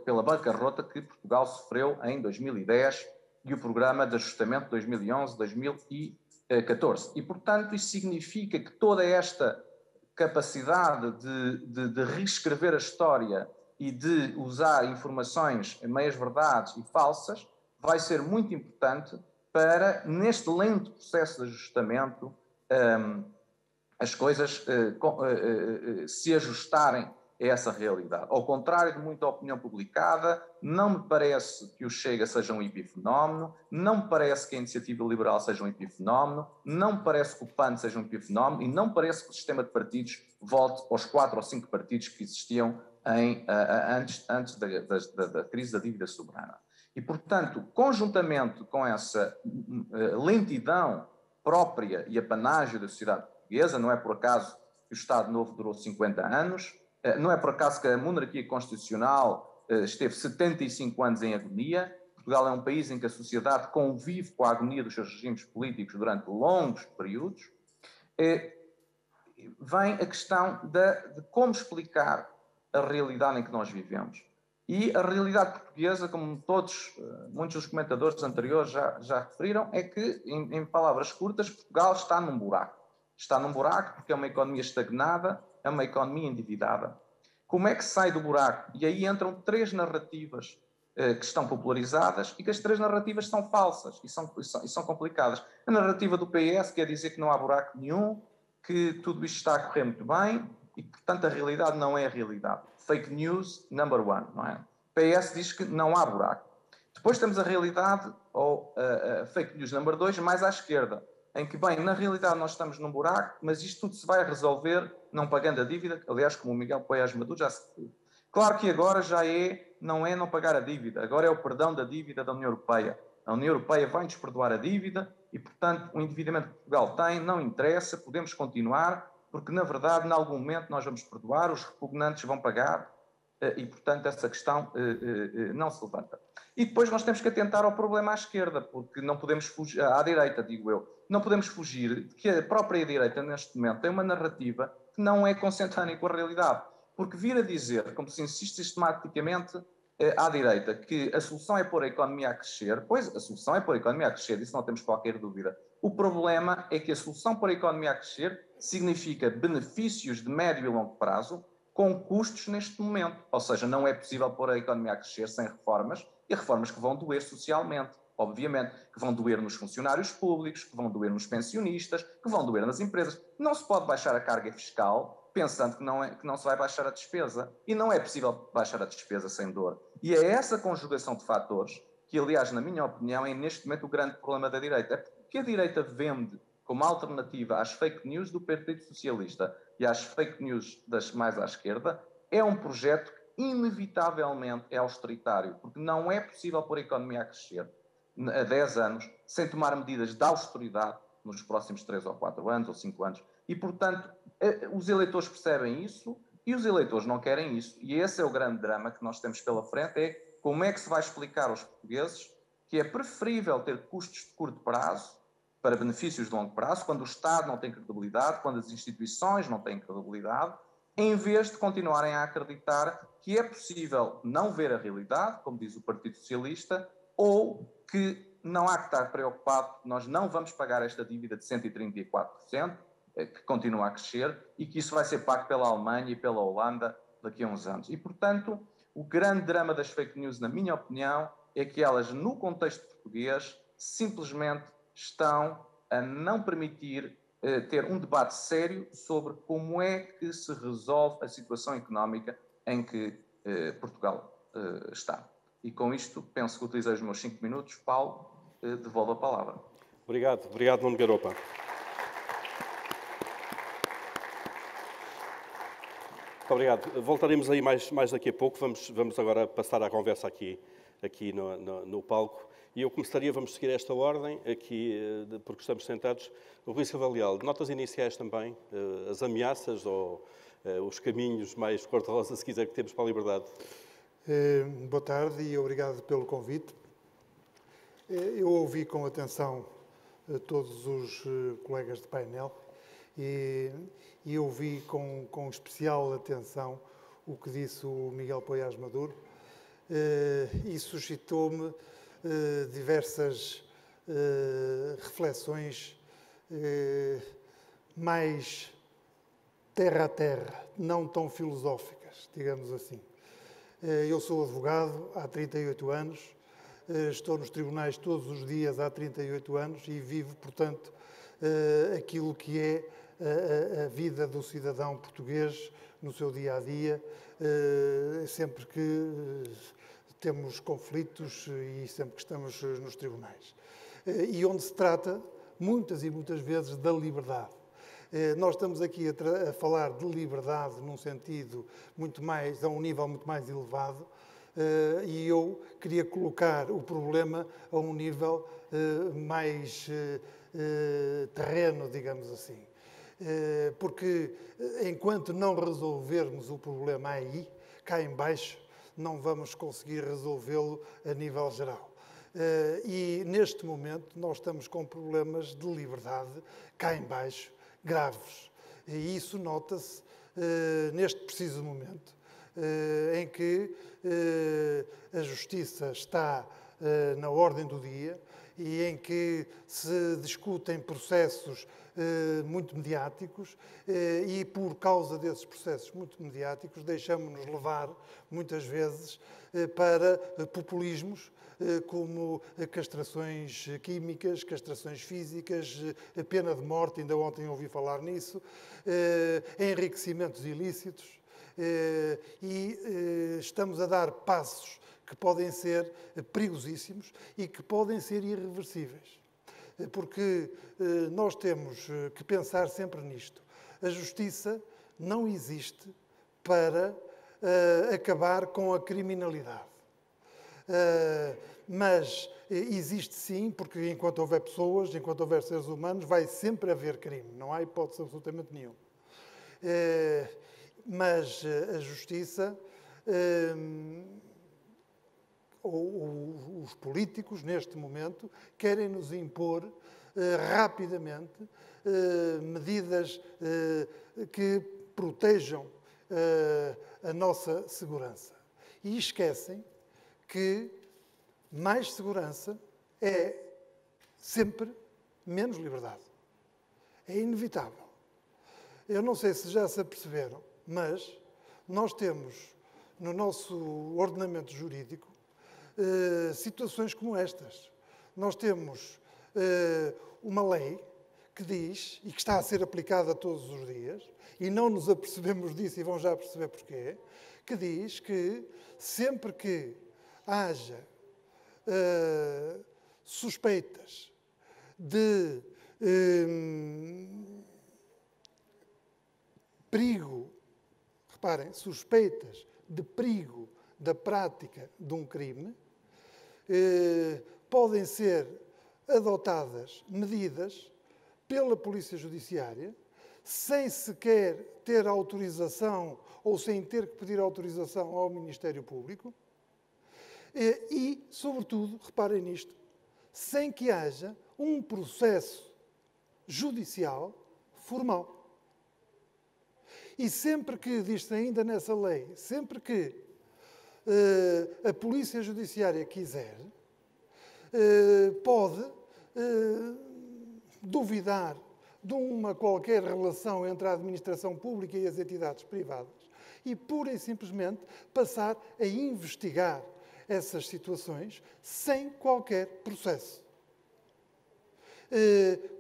pela bancarrota que Portugal sofreu em 2010 e o programa de ajustamento 2011-2014. E, portanto, isso significa que toda esta capacidade de reescrever a história e de usar informações meias-verdades e falsas vai ser muito importante para, neste lento processo de ajustamento, as coisas se ajustarem a essa realidade. Ao contrário de muita opinião publicada, não me parece que o Chega seja um epifenómeno, não me parece que a Iniciativa Liberal seja um epifenómeno, não me parece que o PAN seja um epifenómeno e não me parece que o sistema de partidos volte aos 4 ou 5 partidos que existiam antes da crise da dívida soberana. E, portanto, conjuntamente com essa lentidão própria e apanágio da sociedade portuguesa, não é por acaso que o Estado Novo durou 50 anos, não é por acaso que a monarquia constitucional esteve 75 anos em agonia. Portugal é um país em que a sociedade convive com a agonia dos seus regimes políticos durante longos períodos. Vem a questão de como explicar a realidade em que nós vivemos. E a realidade portuguesa, como muitos dos comentadores anteriores já referiram, é que, em palavras curtas, Portugal está num buraco. Está num buraco porque é uma economia estagnada, é uma economia endividada. Como é que sai do buraco? E aí entram 3 narrativas que estão popularizadas e que as 3 narrativas são falsas e são complicadas. A narrativa do PS quer dizer que não há buraco nenhum, que tudo isto está a correr muito bem e que, portanto, a realidade não é a realidade. Fake news number 1, não é? O PS diz que não há buraco. Depois temos a realidade, ou a fake news number 2, mais à esquerda, em que, bem, na realidade nós estamos num buraco, mas isto tudo se vai resolver não pagando a dívida, aliás, como o Miguel Poiás Maduro já se referiu. Claro que agora não é não pagar a dívida, agora é o perdão da dívida da União Europeia. A União Europeia vai-nos perdoar a dívida e, portanto, o endividamento que Portugal tem não interessa, podemos continuar, porque, na verdade, em algum momento nós vamos perdoar, os repugnantes vão pagar e, portanto, essa questão não se levanta. E depois nós temos que atentar ao problema à esquerda, porque não podemos fugir, à direita, digo eu, não podemos fugir de que a própria direita, neste momento, tem uma narrativa que não é consentânea com a realidade. Porque vir a dizer, como se insiste sistematicamente à direita, que a solução é pôr a economia a crescer, pois a solução é pôr a economia a crescer, disso não temos qualquer dúvida. O problema é que a solução pôr a economia a crescer significa benefícios de médio e longo prazo com custos neste momento. Ou seja, não é possível pôr a economia a crescer sem reformas, e reformas que vão doer socialmente, obviamente, que vão doer nos funcionários públicos, que vão doer nos pensionistas, que vão doer nas empresas. Não se pode baixar a carga fiscal pensando que não se vai baixar a despesa. E não é possível baixar a despesa sem dor. E é essa conjugação de fatores que, aliás, na minha opinião, é neste momento o grande problema da direita. É porque a direita vende como alternativa às fake news do Partido Socialista e às fake news das mais à esquerda, é um projeto que inevitavelmente é austeritário, porque não é possível pôr a economia a crescer há 10 anos sem tomar medidas de austeridade nos próximos 3 ou 4 anos ou 5 anos. E, portanto, os eleitores percebem isso e os eleitores não querem isso. E esse é o grande drama que nós temos pela frente, é como é que se vai explicar aos portugueses que é preferível ter custos de curto prazo para benefícios de longo prazo, quando o Estado não tem credibilidade, quando as instituições não têm credibilidade, em vez de continuarem a acreditar que é possível não ver a realidade, como diz o Partido Socialista, ou que não há que estar preocupado, nós não vamos pagar esta dívida de 134%, que continua a crescer, e que isso vai ser pago pela Alemanha e pela Holanda daqui a uns anos. E, portanto, o grande drama das fake news, na minha opinião, é que elas, no contexto português, simplesmente estão a não permitir ter um debate sério sobre como é que se resolve a situação económica em que Portugal está. E com isto, penso que utilizei os meus 5 minutos. Paulo, devolvo a palavra. Obrigado, Nuno Garopa. Muito obrigado. Voltaremos aí mais daqui a pouco. Vamos agora passar a conversa aqui no palco. E eu começaria, vamos seguir esta ordem, aqui, porque estamos sentados. O Rui Silva Leal, notas iniciais também, as ameaças ou os caminhos mais cor-de-rosa, se quiser, que temos para a liberdade. Boa tarde e obrigado pelo convite. Eu ouvi com atenção todos os colegas de painel e ouvi com especial atenção o que disse o Miguel Poiás Maduro e suscitou-me diversas reflexões mais terra a terra, não tão filosóficas, digamos assim. Eu sou advogado há 38 anos, estou nos tribunais todos os dias há 38 anos e vivo, portanto, aquilo que é a vida do cidadão português no seu dia-a-dia, sempre que temos conflitos e sempre que estamos nos tribunais. E onde se trata, muitas e muitas vezes, da liberdade. Nós estamos aqui a falar de liberdade num sentido a um nível muito mais elevado, e eu queria colocar o problema a um nível mais terreno, digamos assim. Porque enquanto não resolvermos o problema aí, cá em baixo, não vamos conseguir resolvê-lo a nível geral. E neste momento nós estamos com problemas de liberdade cá em baixo, graves. E isso nota-se neste preciso momento, em que a justiça está na ordem do dia e em que se discutem processos muito mediáticos e, por causa desses processos muito mediáticos, deixamos-nos levar, muitas vezes, para populismos como castrações químicas, castrações físicas, pena de morte, ainda ontem ouvi falar nisso, enriquecimentos ilícitos, e estamos a dar passos que podem ser perigosíssimos e que podem ser irreversíveis. Porque nós temos que pensar sempre nisto. A justiça não existe para acabar com a criminalidade. Mas existe sim, porque enquanto houver pessoas, enquanto houver seres humanos, vai sempre haver crime. Não há hipótese absolutamente nenhuma. Mas a justiça, os políticos, neste momento, querem nos impor rapidamente medidas que protejam a nossa segurança. E esquecem que mais segurança é sempre menos liberdade. É inevitável. Eu não sei se já se aperceberam, mas nós temos no nosso ordenamento jurídico situações como estas. Nós temos uma lei que diz, e que está a ser aplicada todos os dias, e não nos apercebemos disso e vão já perceber porquê, que diz que sempre que haja suspeitas de perigo, reparem, suspeitas de perigo da prática de um crime, podem ser adotadas medidas pela Polícia Judiciária, sem sequer ter autorização ou sem ter que pedir autorização ao Ministério Público e, sobretudo, reparem nisto, sem que haja um processo judicial formal. E sempre que, diz-se ainda nessa lei, sempre que a Polícia Judiciária quiser, pode duvidar de uma qualquer relação entre a administração pública e as entidades privadas e, pura e simplesmente, passar a investigar essas situações sem qualquer processo.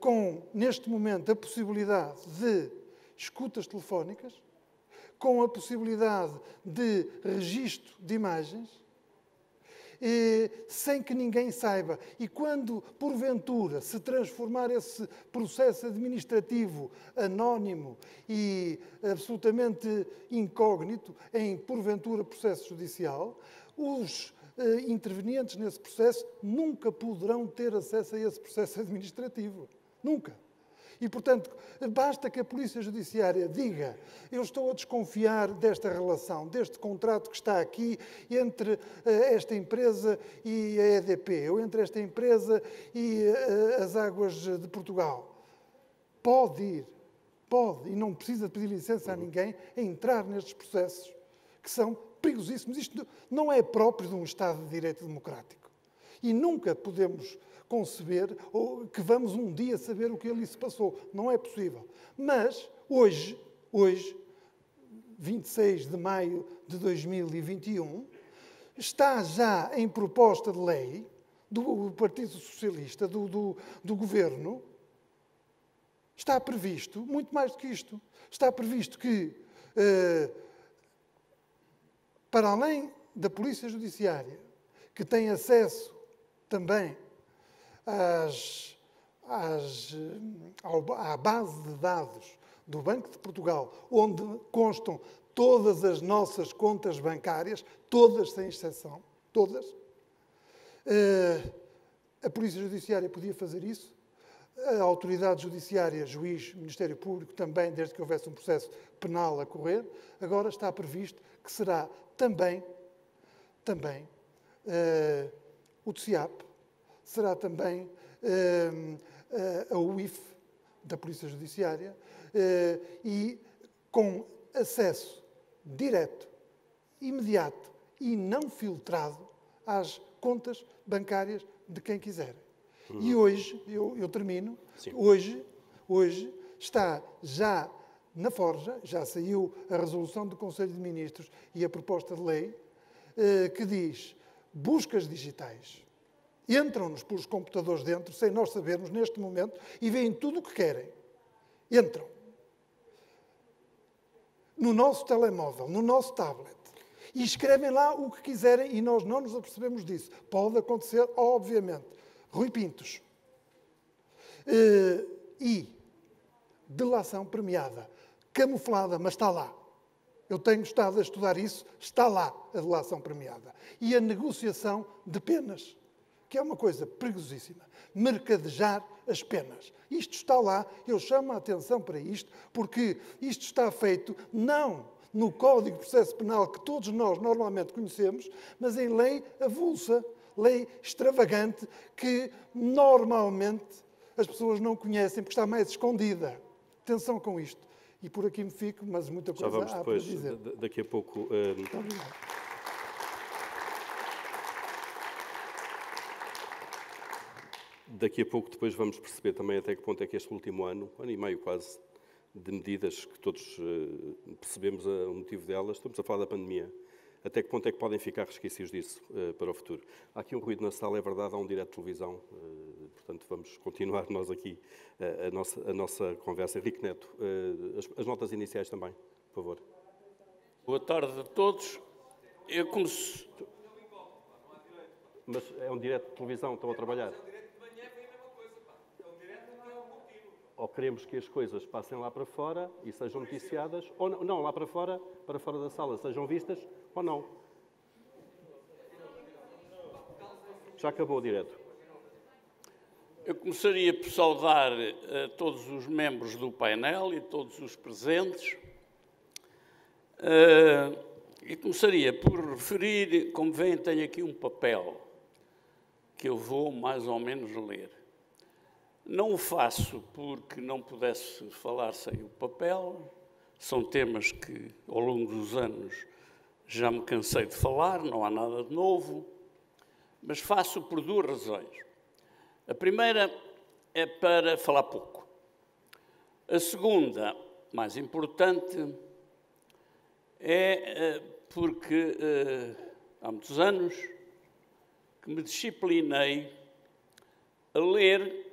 Com, neste momento, a possibilidade de escutas telefónicas, com a possibilidade de registro de imagens, sem que ninguém saiba. E quando, porventura, se transformar esse processo administrativo anónimo e absolutamente incógnito em, porventura, processo judicial, os intervenientes nesse processo nunca poderão ter acesso a esse processo administrativo. Nunca. E, portanto, basta que a Polícia Judiciária diga: eu estou a desconfiar desta relação, deste contrato que está aqui entre esta empresa e a EDP, ou entre esta empresa e as Águas de Portugal. Pode ir, pode, e não precisa pedir licença a ninguém, a entrar nestes processos, que são perigosíssimos. Isto não é próprio de um Estado de Direito Democrático. E nunca podemos conceber ou que vamos um dia saber o que ali se passou. Não é possível. Mas, hoje, 26 de maio de 2021, está já em proposta de lei do Partido Socialista, do Governo, está previsto, muito mais do que isto, está previsto que, para além da Polícia Judiciária, que tem acesso também à base de dados do Banco de Portugal, onde constam todas as nossas contas bancárias, todas sem exceção, todas, a Polícia Judiciária podia fazer isso, a Autoridade Judiciária, Juiz, Ministério Público também, desde que houvesse um processo penal a correr. Agora está previsto que será também o TSIAP, será também a UIF da Polícia Judiciária e com acesso direto, imediato e não filtrado às contas bancárias de quem quiser. E hoje, eu termino, Sim. hoje está já na forja, já saiu a resolução do Conselho de Ministros e a proposta de lei que diz buscas digitais. Entram-nos pelos computadores dentro, sem nós sabermos, neste momento, e veem tudo o que querem. Entram. No nosso telemóvel, no nosso tablet. E escrevem lá o que quiserem e nós não nos apercebemos disso. Pode acontecer, obviamente. Rui Pintos. E delação premiada. Camuflada, mas está lá. Eu tenho estado a estudar isso, está lá a delação premiada. E a negociação de penas, que é uma coisa perigosíssima. Mercadejar as penas. Isto está lá, eu chamo a atenção para isto, porque isto está feito não no Código de Processo Penal que todos nós normalmente conhecemos, mas em lei avulsa, lei extravagante, que normalmente as pessoas não conhecem porque está mais escondida. Atenção com isto. E por aqui me fico, mas muita coisa Já vamos há depois, para dizer. daqui a pouco... Muito obrigado. Daqui a pouco depois vamos perceber também até que ponto é que este último ano e meio quase, de medidas que todos percebemos o motivo delas, estamos a falar da pandemia, até que ponto é que podem ficar resquícios disso para o futuro. Há aqui um ruído na sala, é verdade, há um direto de televisão, portanto vamos continuar nós aqui a nossa conversa. Henrique Neto, as notas iniciais também, por favor. Boa tarde a todos. Eu comecei... Mas é um direto de televisão, estão a trabalhar. Ou queremos que as coisas passem lá para fora e sejam noticiadas, ou não, lá para fora da sala, sejam vistas, ou não. Já acabou o direto. Eu começaria por saudar a todos os membros do painel e todos os presentes. E começaria por referir, como veem, tenho aqui um papel que eu vou mais ou menos ler. Não o faço porque não pudesse falar sem o papel. São temas que, ao longo dos anos, já me cansei de falar, não há nada de novo. Mas faço por duas razões. A primeira é para falar pouco. A segunda, mais importante, é porque há muitos anos que me disciplinei a ler,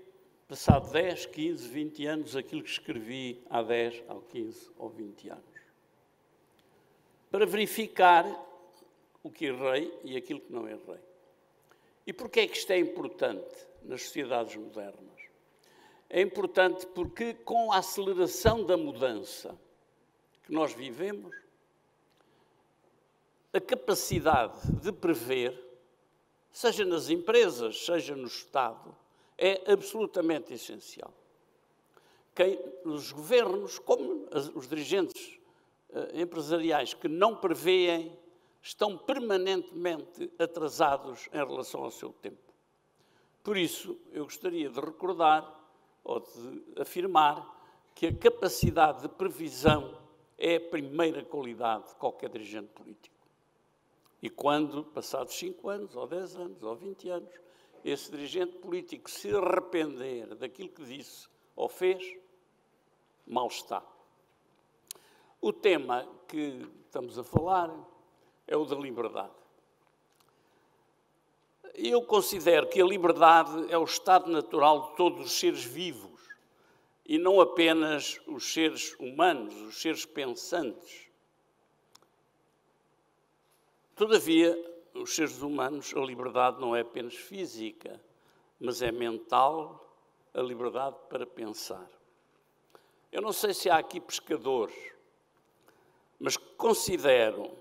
passado 10, 15, 20 anos, aquilo que escrevi há 10, há 15 ou 20 anos. Para verificar o que errei e aquilo que não errei. E porquê é que isto é importante nas sociedades modernas? É importante porque, com a aceleração da mudança que nós vivemos, a capacidade de prever, seja nas empresas, seja no Estado, é absolutamente essencial. Os governos, como os dirigentes empresariais que não prevêem, estão permanentemente atrasados em relação ao seu tempo. Por isso, eu gostaria de recordar ou de afirmar que a capacidade de previsão é a primeira qualidade de qualquer dirigente político. E quando, passados 5 anos, ou 10 anos, ou 20 anos, esse dirigente político se arrepender daquilo que disse ou fez, mal está. O tema que estamos a falar é o da liberdade. Eu considero que a liberdade é o estado natural de todos os seres vivos e não apenas os seres humanos, os seres pensantes. Todavia, os seres humanos, a liberdade não é apenas física, mas é mental, a liberdade para pensar. Eu não sei se há aqui pescadores, mas considero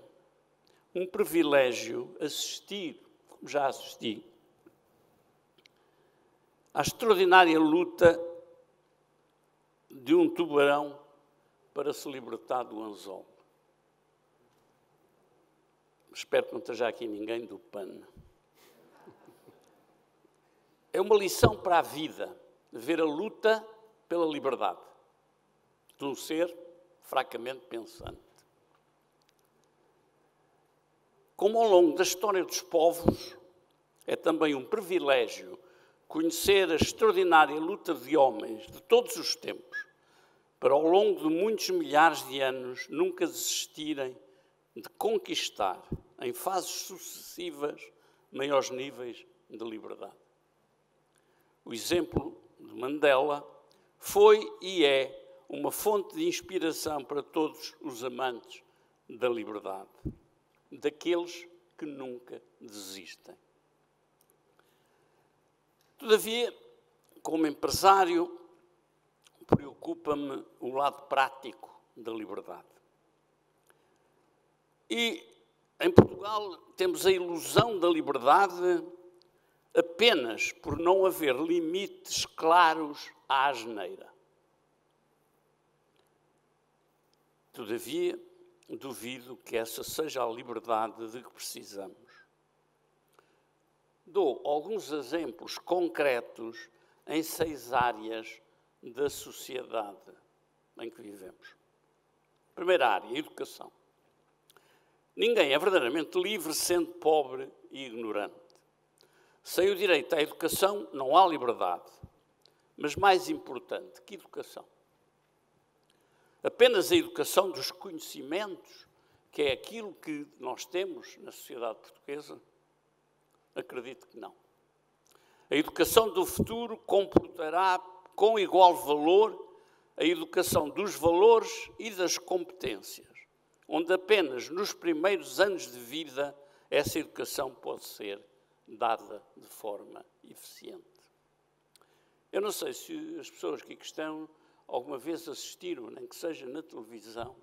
um privilégio assistir, como já assisti, à extraordinária luta de um tubarão para se libertar do anzol. Espero que não esteja aqui ninguém do PAN. É uma lição para a vida, ver a luta pela liberdade de um ser fracamente pensante. Como ao longo da história dos povos, é também um privilégio conhecer a extraordinária luta de homens de todos os tempos para, ao longo de muitos milhares de anos, nunca desistirem de conquistar, em fases sucessivas, maiores níveis de liberdade. O exemplo de Mandela foi e é uma fonte de inspiração para todos os amantes da liberdade, daqueles que nunca desistem. Todavia, como empresário, preocupa-me o lado prático da liberdade. E em Portugal temos a ilusão da liberdade apenas por não haver limites claros à asneira. Todavia, duvido que essa seja a liberdade de que precisamos. Dou alguns exemplos concretos em 6 áreas da sociedade em que vivemos. Primeira área, educação. Ninguém é verdadeiramente livre sendo pobre e ignorante. Sem o direito à educação não há liberdade. Mas mais importante que educação. Apenas a educação dos conhecimentos, que é aquilo que nós temos na sociedade portuguesa? Acredito que não. A educação do futuro comportará com igual valor a educação dos valores e das competências, onde apenas nos primeiros anos de vida essa educação pode ser dada de forma eficiente. Eu não sei se as pessoas que aqui estão alguma vez assistiram, nem que seja na televisão,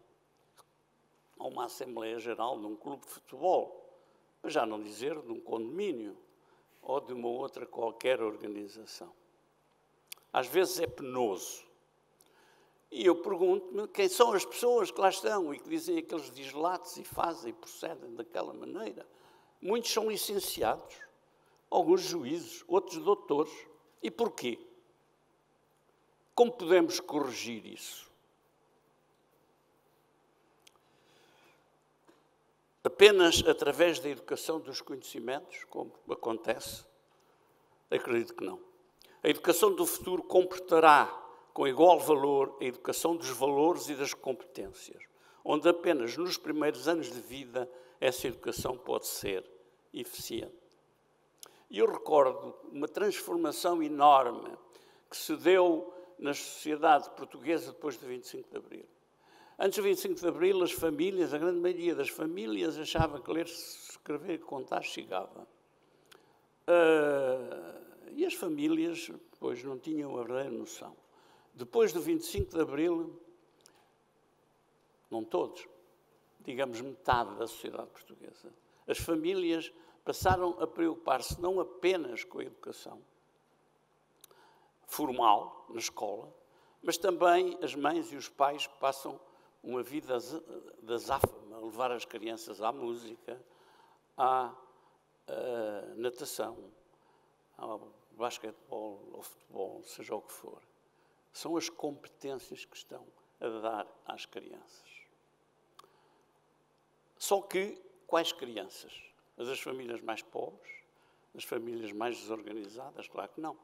a uma Assembleia Geral de um clube de futebol, para já não dizer de um condomínio ou de uma outra qualquer organização. Às vezes é penoso. E eu pergunto-me quem são as pessoas que lá estão e que dizem aqueles dislates e fazem e procedem daquela maneira. Muitos são licenciados, alguns juízes, outros doutores. E porquê? Como podemos corrigir isso? Apenas através da educação dos conhecimentos, como acontece? Acredito que não. A educação do futuro comportará com igual valor a educação dos valores e das competências, onde apenas nos primeiros anos de vida essa educação pode ser eficiente. E eu recordo uma transformação enorme que se deu na sociedade portuguesa depois do 25 de Abril. Antes do 25 de Abril, as famílias, a grande maioria das famílias, achava que ler, escrever e contar chegava. E as famílias, pois, não tinham a verdadeira noção. Depois do 25 de Abril, não todos, digamos metade da sociedade portuguesa, as famílias passaram a preocupar-se não apenas com a educação formal na escola, mas também as mães e os pais passam uma vida de azáfama, a levar as crianças à música, à natação, ao basquetebol, ao futebol, seja o que for. São as competências que estão a dar às crianças. Só que, quais crianças? As das famílias mais pobres? As famílias mais desorganizadas? Claro que não.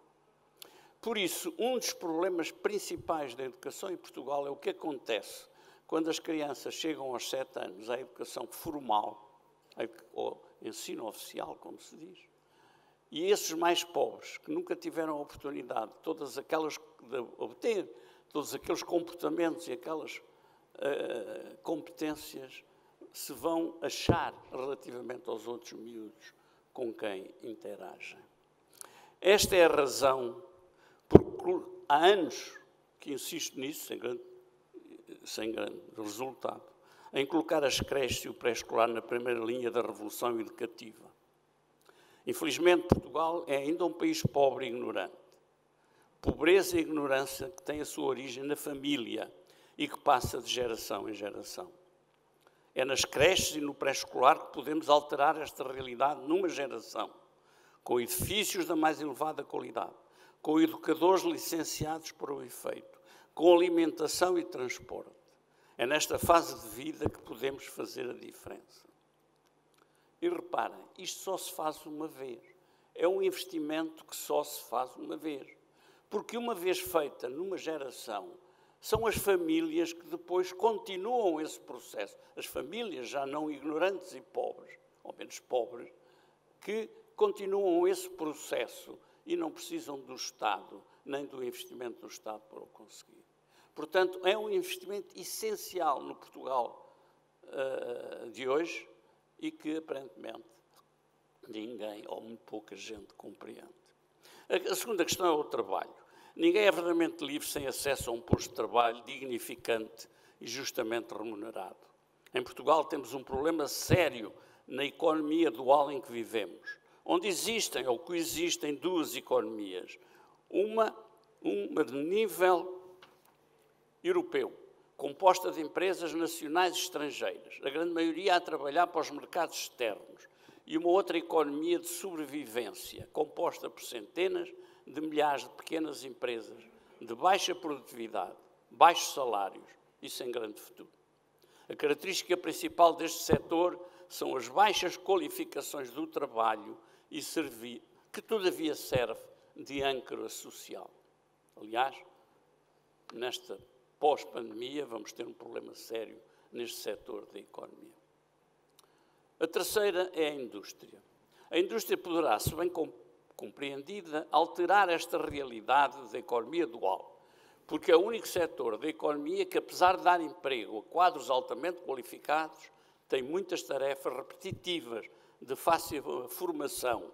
Por isso, um dos problemas principais da educação em Portugal é o que acontece quando as crianças chegam aos 7 anos à educação formal, ou ensino oficial, como se diz, e esses mais pobres, que nunca tiveram a oportunidade de obter todos aqueles comportamentos e aquelas competências, se vão achar relativamente aos outros miúdos com quem interagem. Esta é a razão, porque há anos que insisto nisso, sem grande resultado, em colocar as creches e o pré-escolar na primeira linha da revolução educativa. Infelizmente, Portugal é ainda um país pobre e ignorante. Pobreza e ignorância que tem a sua origem na família e que passa de geração em geração. É nas creches e no pré-escolar que podemos alterar esta realidade numa geração, com edifícios da mais elevada qualidade, com educadores licenciados para o efeito, com alimentação e transporte. É nesta fase de vida que podemos fazer a diferença. E reparem, isto só se faz uma vez. é um investimento que só se faz uma vez. Porque uma vez feita numa geração, são as famílias que depois continuam esse processo. As famílias já não ignorantes e pobres, ou menos pobres, que continuam esse processo e não precisam do Estado, nem do investimento do Estado para o conseguir. Portanto, é um investimento essencial no Portugal de hoje e que, aparentemente, ninguém ou muito pouca gente compreende. A segunda questão é o trabalho. Ninguém é verdadeiramente livre sem acesso a um posto de trabalho dignificante e justamente remunerado. Em Portugal temos um problema sério na economia dual em que vivemos, onde existem ou coexistem duas economias. Uma de nível europeu, composta de empresas nacionais e estrangeiras, a grande maioria a trabalhar para os mercados externos, e uma outra economia de sobrevivência, composta por centenas de milhares de pequenas empresas, de baixa produtividade, baixos salários e sem grande futuro. A característica principal deste setor são as baixas qualificações do trabalho e serviço, que todavia serve de âncora social. Aliás, nesta pós-pandemia, vamos ter um problema sério neste setor da economia. A terceira é a indústria. A indústria poderá, se bem compreendida, alterar esta realidade da economia dual, porque é o único setor da economia que, apesar de dar emprego a quadros altamente qualificados, tem muitas tarefas repetitivas de fácil formação,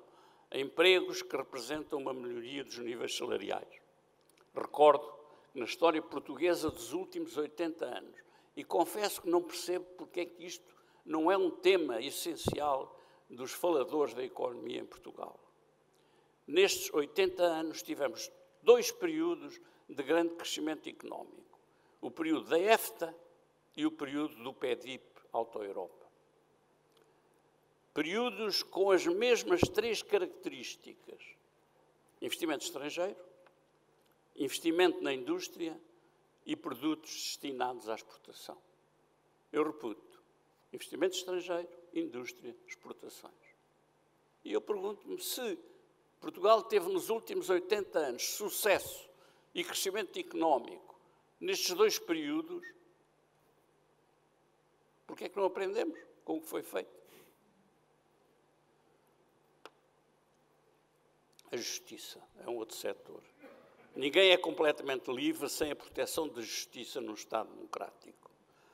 empregos que representam uma melhoria dos níveis salariais. Recordo que na história portuguesa dos últimos 80 anos, e confesso que não percebo porque é que isto não é um tema essencial dos faladores da economia em Portugal. Nestes 80 anos tivemos dois períodos de grande crescimento económico. O período da EFTA e o período do PEDIP Auto-Europa. Períodos com as mesmas três características: investimento estrangeiro, investimento na indústria e produtos destinados à exportação. Eu reputo: investimento estrangeiro, indústria, exportações. E eu pergunto-me se Portugal teve nos últimos 80 anos sucesso e crescimento económico nestes dois períodos, porque é que não aprendemos com o que foi feito? A justiça é um outro setor. Ninguém é completamente livre sem a proteção da justiça num Estado democrático.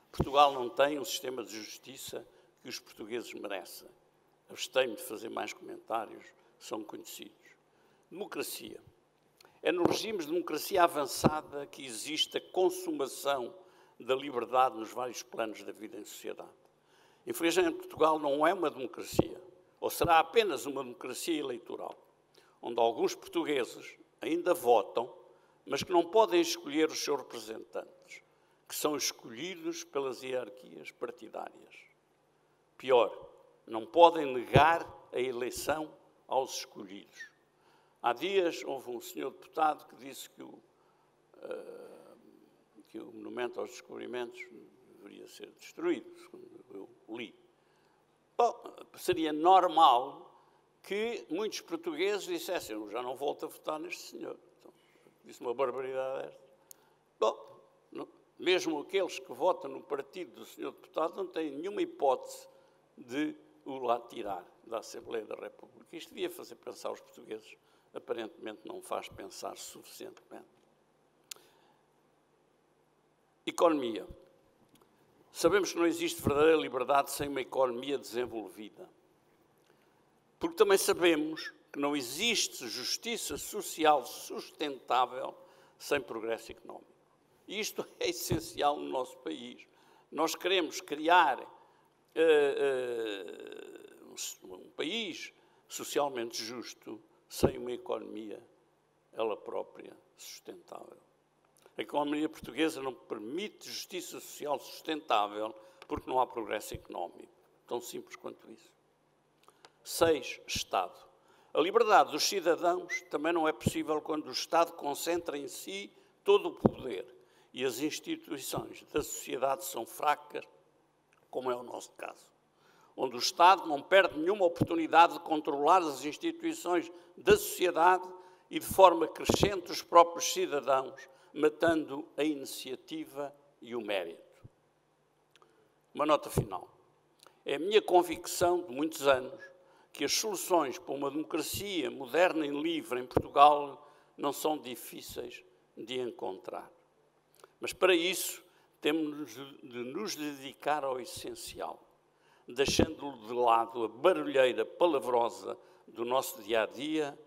Portugal não tem um sistema de justiça que os portugueses merecem. Abstenho de fazer mais comentários, são conhecidos. Democracia. É nos regimes de democracia avançada que existe a consumação da liberdade nos vários planos da vida em sociedade. Infelizmente, Portugal não é uma democracia, ou será apenas uma democracia eleitoral, onde alguns portugueses ainda votam, mas que não podem escolher os seus representantes, que são escolhidos pelas hierarquias partidárias. Pior, não podem negar a eleição aos escolhidos. Há dias houve um senhor deputado que disse que o Monumento aos Descobrimentos deveria ser destruído, segundo eu li. Bom, seria normal que muitos portugueses dissessem: eu já não volto a votar neste senhor. Então, disse uma barbaridade desta. Bom, mesmo aqueles que votam no partido do senhor deputado não têm nenhuma hipótese de o lá tirar da Assembleia da República. Isto devia fazer pensar os portugueses. Aparentemente não faz pensar suficientemente. Economia. Sabemos que não existe verdadeira liberdade sem uma economia desenvolvida. Porque também sabemos que não existe justiça social sustentável sem progresso económico. E isto é essencial no nosso país. Nós queremos criar um país socialmente justo sem uma economia, ela própria, sustentável. A economia portuguesa não permite justiça social sustentável porque não há progresso económico. Tão simples quanto isso. 6. Estado. A liberdade dos cidadãos também não é possível quando o Estado concentra em si todo o poder e as instituições da sociedade são fracas, como é o nosso caso, onde o Estado não perde nenhuma oportunidade de controlar as instituições da sociedade e, de forma crescente, os próprios cidadãos, matando a iniciativa e o mérito. Uma nota final. É a minha convicção de muitos anos que as soluções para uma democracia moderna e livre em Portugal não são difíceis de encontrar. Mas para isso temos de nos dedicar ao essencial, deixando de lado a barulheira palavrosa do nosso dia-a-dia,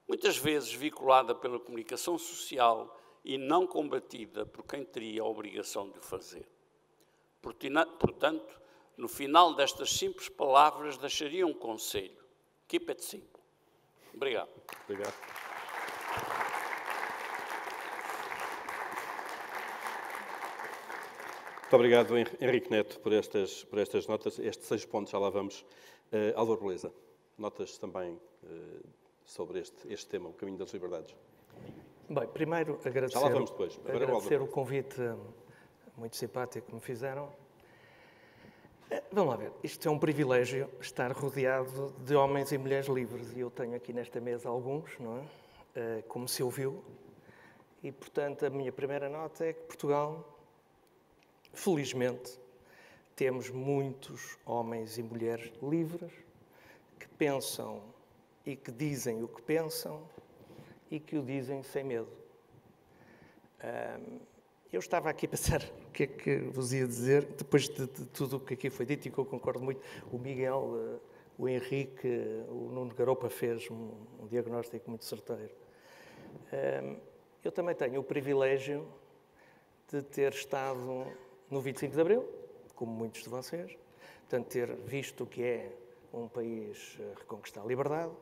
muitas vezes vinculada pela comunicação social e não combatida por quem teria a obrigação de o fazer. Portanto, no final destas simples palavras, deixaria um conselho. Keep it simple. Obrigado. Obrigado. Muito obrigado, Henrique Neto, por estas notas. Estes 6 pontos, já lá vamos. Álvaro Beleza, notas também sobre este tema, o caminho das liberdades. Bem, primeiro agradecer, já lá vamos depois. agradecer o convite muito simpático que me fizeram. Vamos lá ver, isto é um privilégio estar rodeado de homens e mulheres livres, e eu tenho aqui nesta mesa alguns, não é? Como se ouviu, e portanto a minha primeira nota é que Portugal, felizmente, temos muitos homens e mulheres livres que pensam e que dizem o que pensam e que o dizem sem medo. Eu estava aqui a pensar o que é que vos ia dizer, depois de tudo o que aqui foi dito, e que eu concordo muito. O Miguel, o Henrique, o Nuno Garopa fez um diagnóstico muito certeiro. Eu também tenho o privilégio de ter estado no 25 de Abril, como muitos de vocês, portanto, ter visto o que é um país reconquistar a liberdade.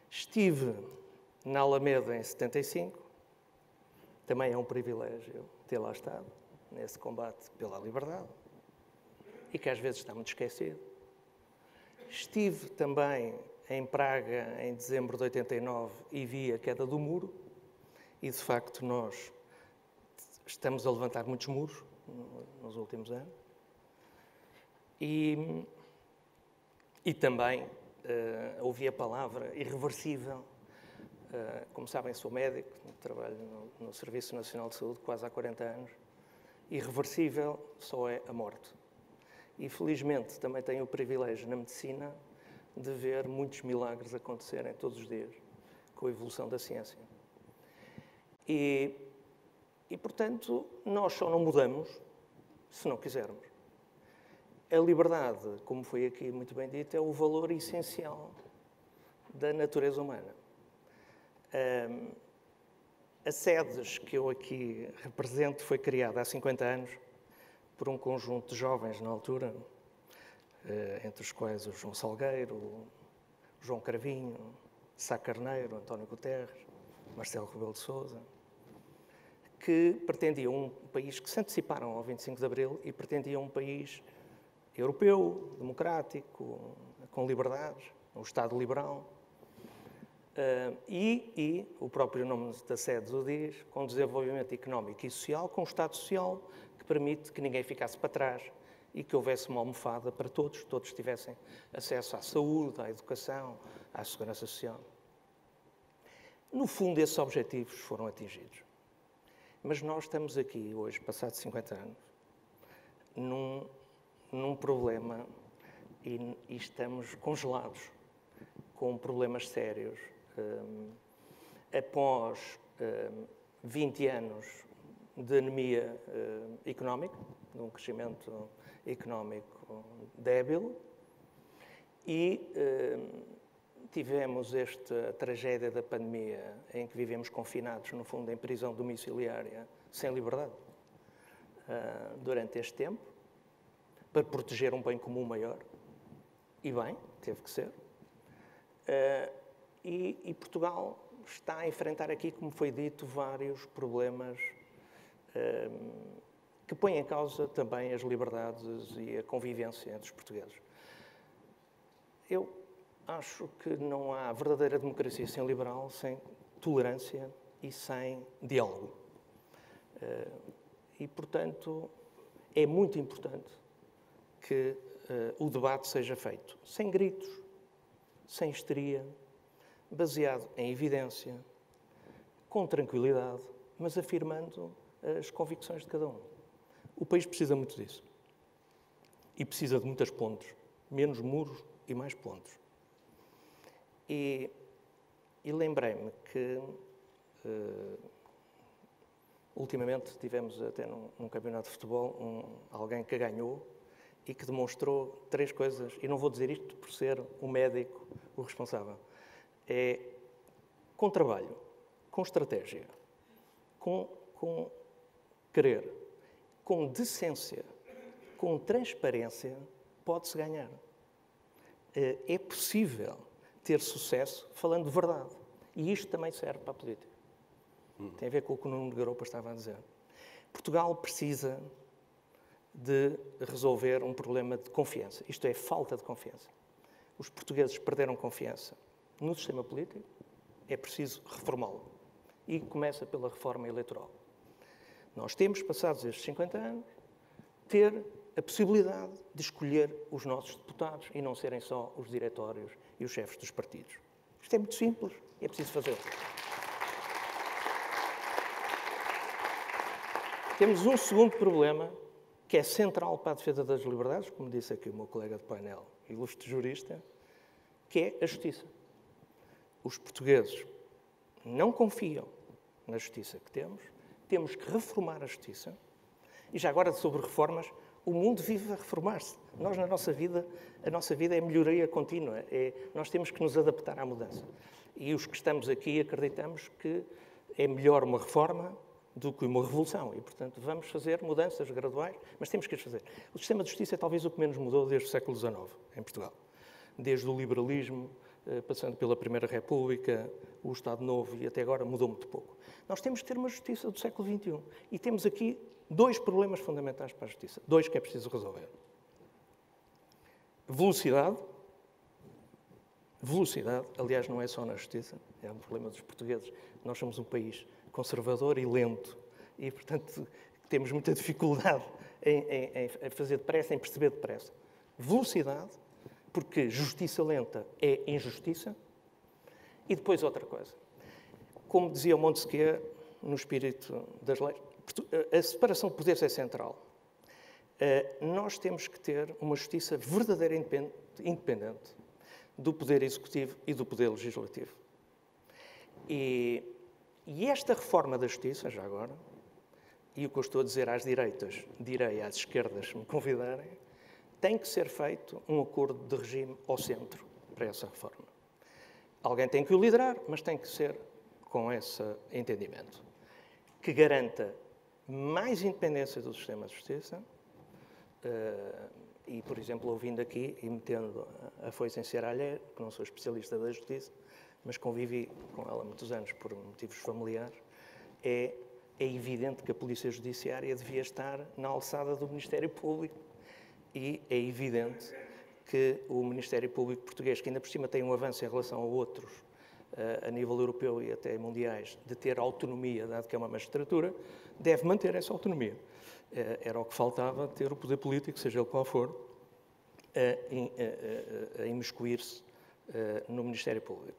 Estive na Alameda em 75, também é um privilégio ter lá estado, nesse combate pela liberdade, e que às vezes está muito esquecido. Estive também em Praga em dezembro de 89 e vi a queda do muro, e de facto nós estamos a levantar muitos muros nos últimos anos. E também ouvi a palavra irreversível. Como sabem, sou médico, trabalho no Serviço Nacional de Saúde quase há 40 anos. Irreversível só é a morte. E felizmente também tenho o privilégio na medicina de ver muitos milagres acontecerem todos os dias com a evolução da ciência. E portanto, nós só não mudamos se não quisermos. A liberdade, como foi aqui muito bem dito, é o valor essencial da natureza humana. A SEDES, que eu aqui represento, foi criada há 50 anos por um conjunto de jovens na altura, entre os quais o João Salgueiro, o João Cravinho, Sá Carneiro, António Guterres, Marcelo Rebelo de Sousa, que pretendiam um país, que se anteciparam ao 25 de Abril e pretendiam um país europeu, democrático, com liberdades, um Estado liberal. E o próprio nome da SEDES o diz, com desenvolvimento económico e social, com um Estado social que permite que ninguém ficasse para trás e que houvesse uma almofada para todos, todos tivessem acesso à saúde, à educação, à segurança social. No fundo, esses objetivos foram atingidos. Mas nós estamos aqui hoje, passados 50 anos, num problema e estamos congelados com problemas sérios. Após 20 anos de anemia económica, de um crescimento económico débil, e tivemos esta tragédia da pandemia em que vivemos confinados, no fundo, em prisão domiciliária, sem liberdade, durante este tempo, para proteger um bem comum maior. E bem, teve que ser. E Portugal está a enfrentar aqui, como foi dito, vários problemas que põem em causa também as liberdades e a convivência entre os portugueses. Eu acho que não há verdadeira democracia sem liberal, sem tolerância e sem diálogo. E, portanto, é muito importante que o debate seja feito sem gritos, sem histeria, baseado em evidência, com tranquilidade, mas afirmando as convicções de cada um. O país precisa muito disso. E precisa de muitas pontes. Menos muros e mais pontes. E lembrei-me que ultimamente tivemos até num campeonato de futebol alguém que ganhou e que demonstrou 3 coisas, e não vou dizer isto por ser um médico o responsável, é com trabalho, com estratégia, com querer, com decência, com transparência, pode-se ganhar. É possível ter sucesso falando de verdade. E isto também serve para a política. Tem a ver com o que o Nuno Garopa estava a dizer. Portugal precisa de resolver um problema de confiança. Isto é, falta de confiança. Os portugueses perderam confiança no sistema político, é preciso reformá-lo. E começa pela reforma eleitoral. Nós temos, passados estes 50 anos, ter a possibilidade de escolher os nossos deputados e não serem só os diretórios e os chefes dos partidos. Isto é muito simples e é preciso fazê-lo. Temos um segundo problema que é central para a defesa das liberdades, como disse aqui o meu colega de painel, ilustre jurista, que é a justiça. Os portugueses não confiam na justiça que temos que reformar a justiça. E já agora, sobre reformas, o mundo vive a reformar-se. Nós, na nossa vida, a nossa vida é melhoria contínua. Nós temos que nos adaptar à mudança. E os que estamos aqui acreditamos que é melhor uma reforma do que uma revolução. E, portanto, vamos fazer mudanças graduais, mas temos que as fazer. O sistema de justiça é talvez o que menos mudou desde o século XIX, em Portugal. Desde o liberalismo, passando pela Primeira República, o Estado Novo e até agora mudou muito pouco. Nós temos que ter uma justiça do século XXI. E temos aqui 2 problemas fundamentais para a justiça. 2 que é preciso resolver. Velocidade. Velocidade, aliás, não é só na justiça, é um problema dos portugueses. Nós somos um país conservador e lento. E, portanto, temos muita dificuldade em fazer depressa, em perceber depressa. Velocidade, porque justiça lenta é injustiça. E depois outra coisa. Como dizia Montesquieu, no espírito das leis, a separação de poderes é central. Nós temos que ter uma justiça verdadeiramente independente do poder executivo e do poder legislativo. E esta reforma da justiça, já agora, e o que eu estou a dizer às direitas, direi às esquerdas, se me convidarem, tem que ser feito um acordo de regime ao centro para essa reforma. Alguém tem que o liderar, mas tem que ser com esse entendimento, que garanta mais independência do sistema de justiça e, por exemplo, ouvindo aqui e metendo a foice em cera alheia, que não sou especialista da justiça, mas convivi com ela há muitos anos por motivos familiares, é evidente que a Polícia Judiciária devia estar na alçada do Ministério Público e é evidente que o Ministério Público português, que ainda por cima tem um avanço em relação a outros a nível europeu e até mundiais, de ter autonomia, dado que é uma magistratura, deve manter essa autonomia. Era o que faltava, ter o poder político, seja ele qual for, a imiscuir-se no Ministério Público.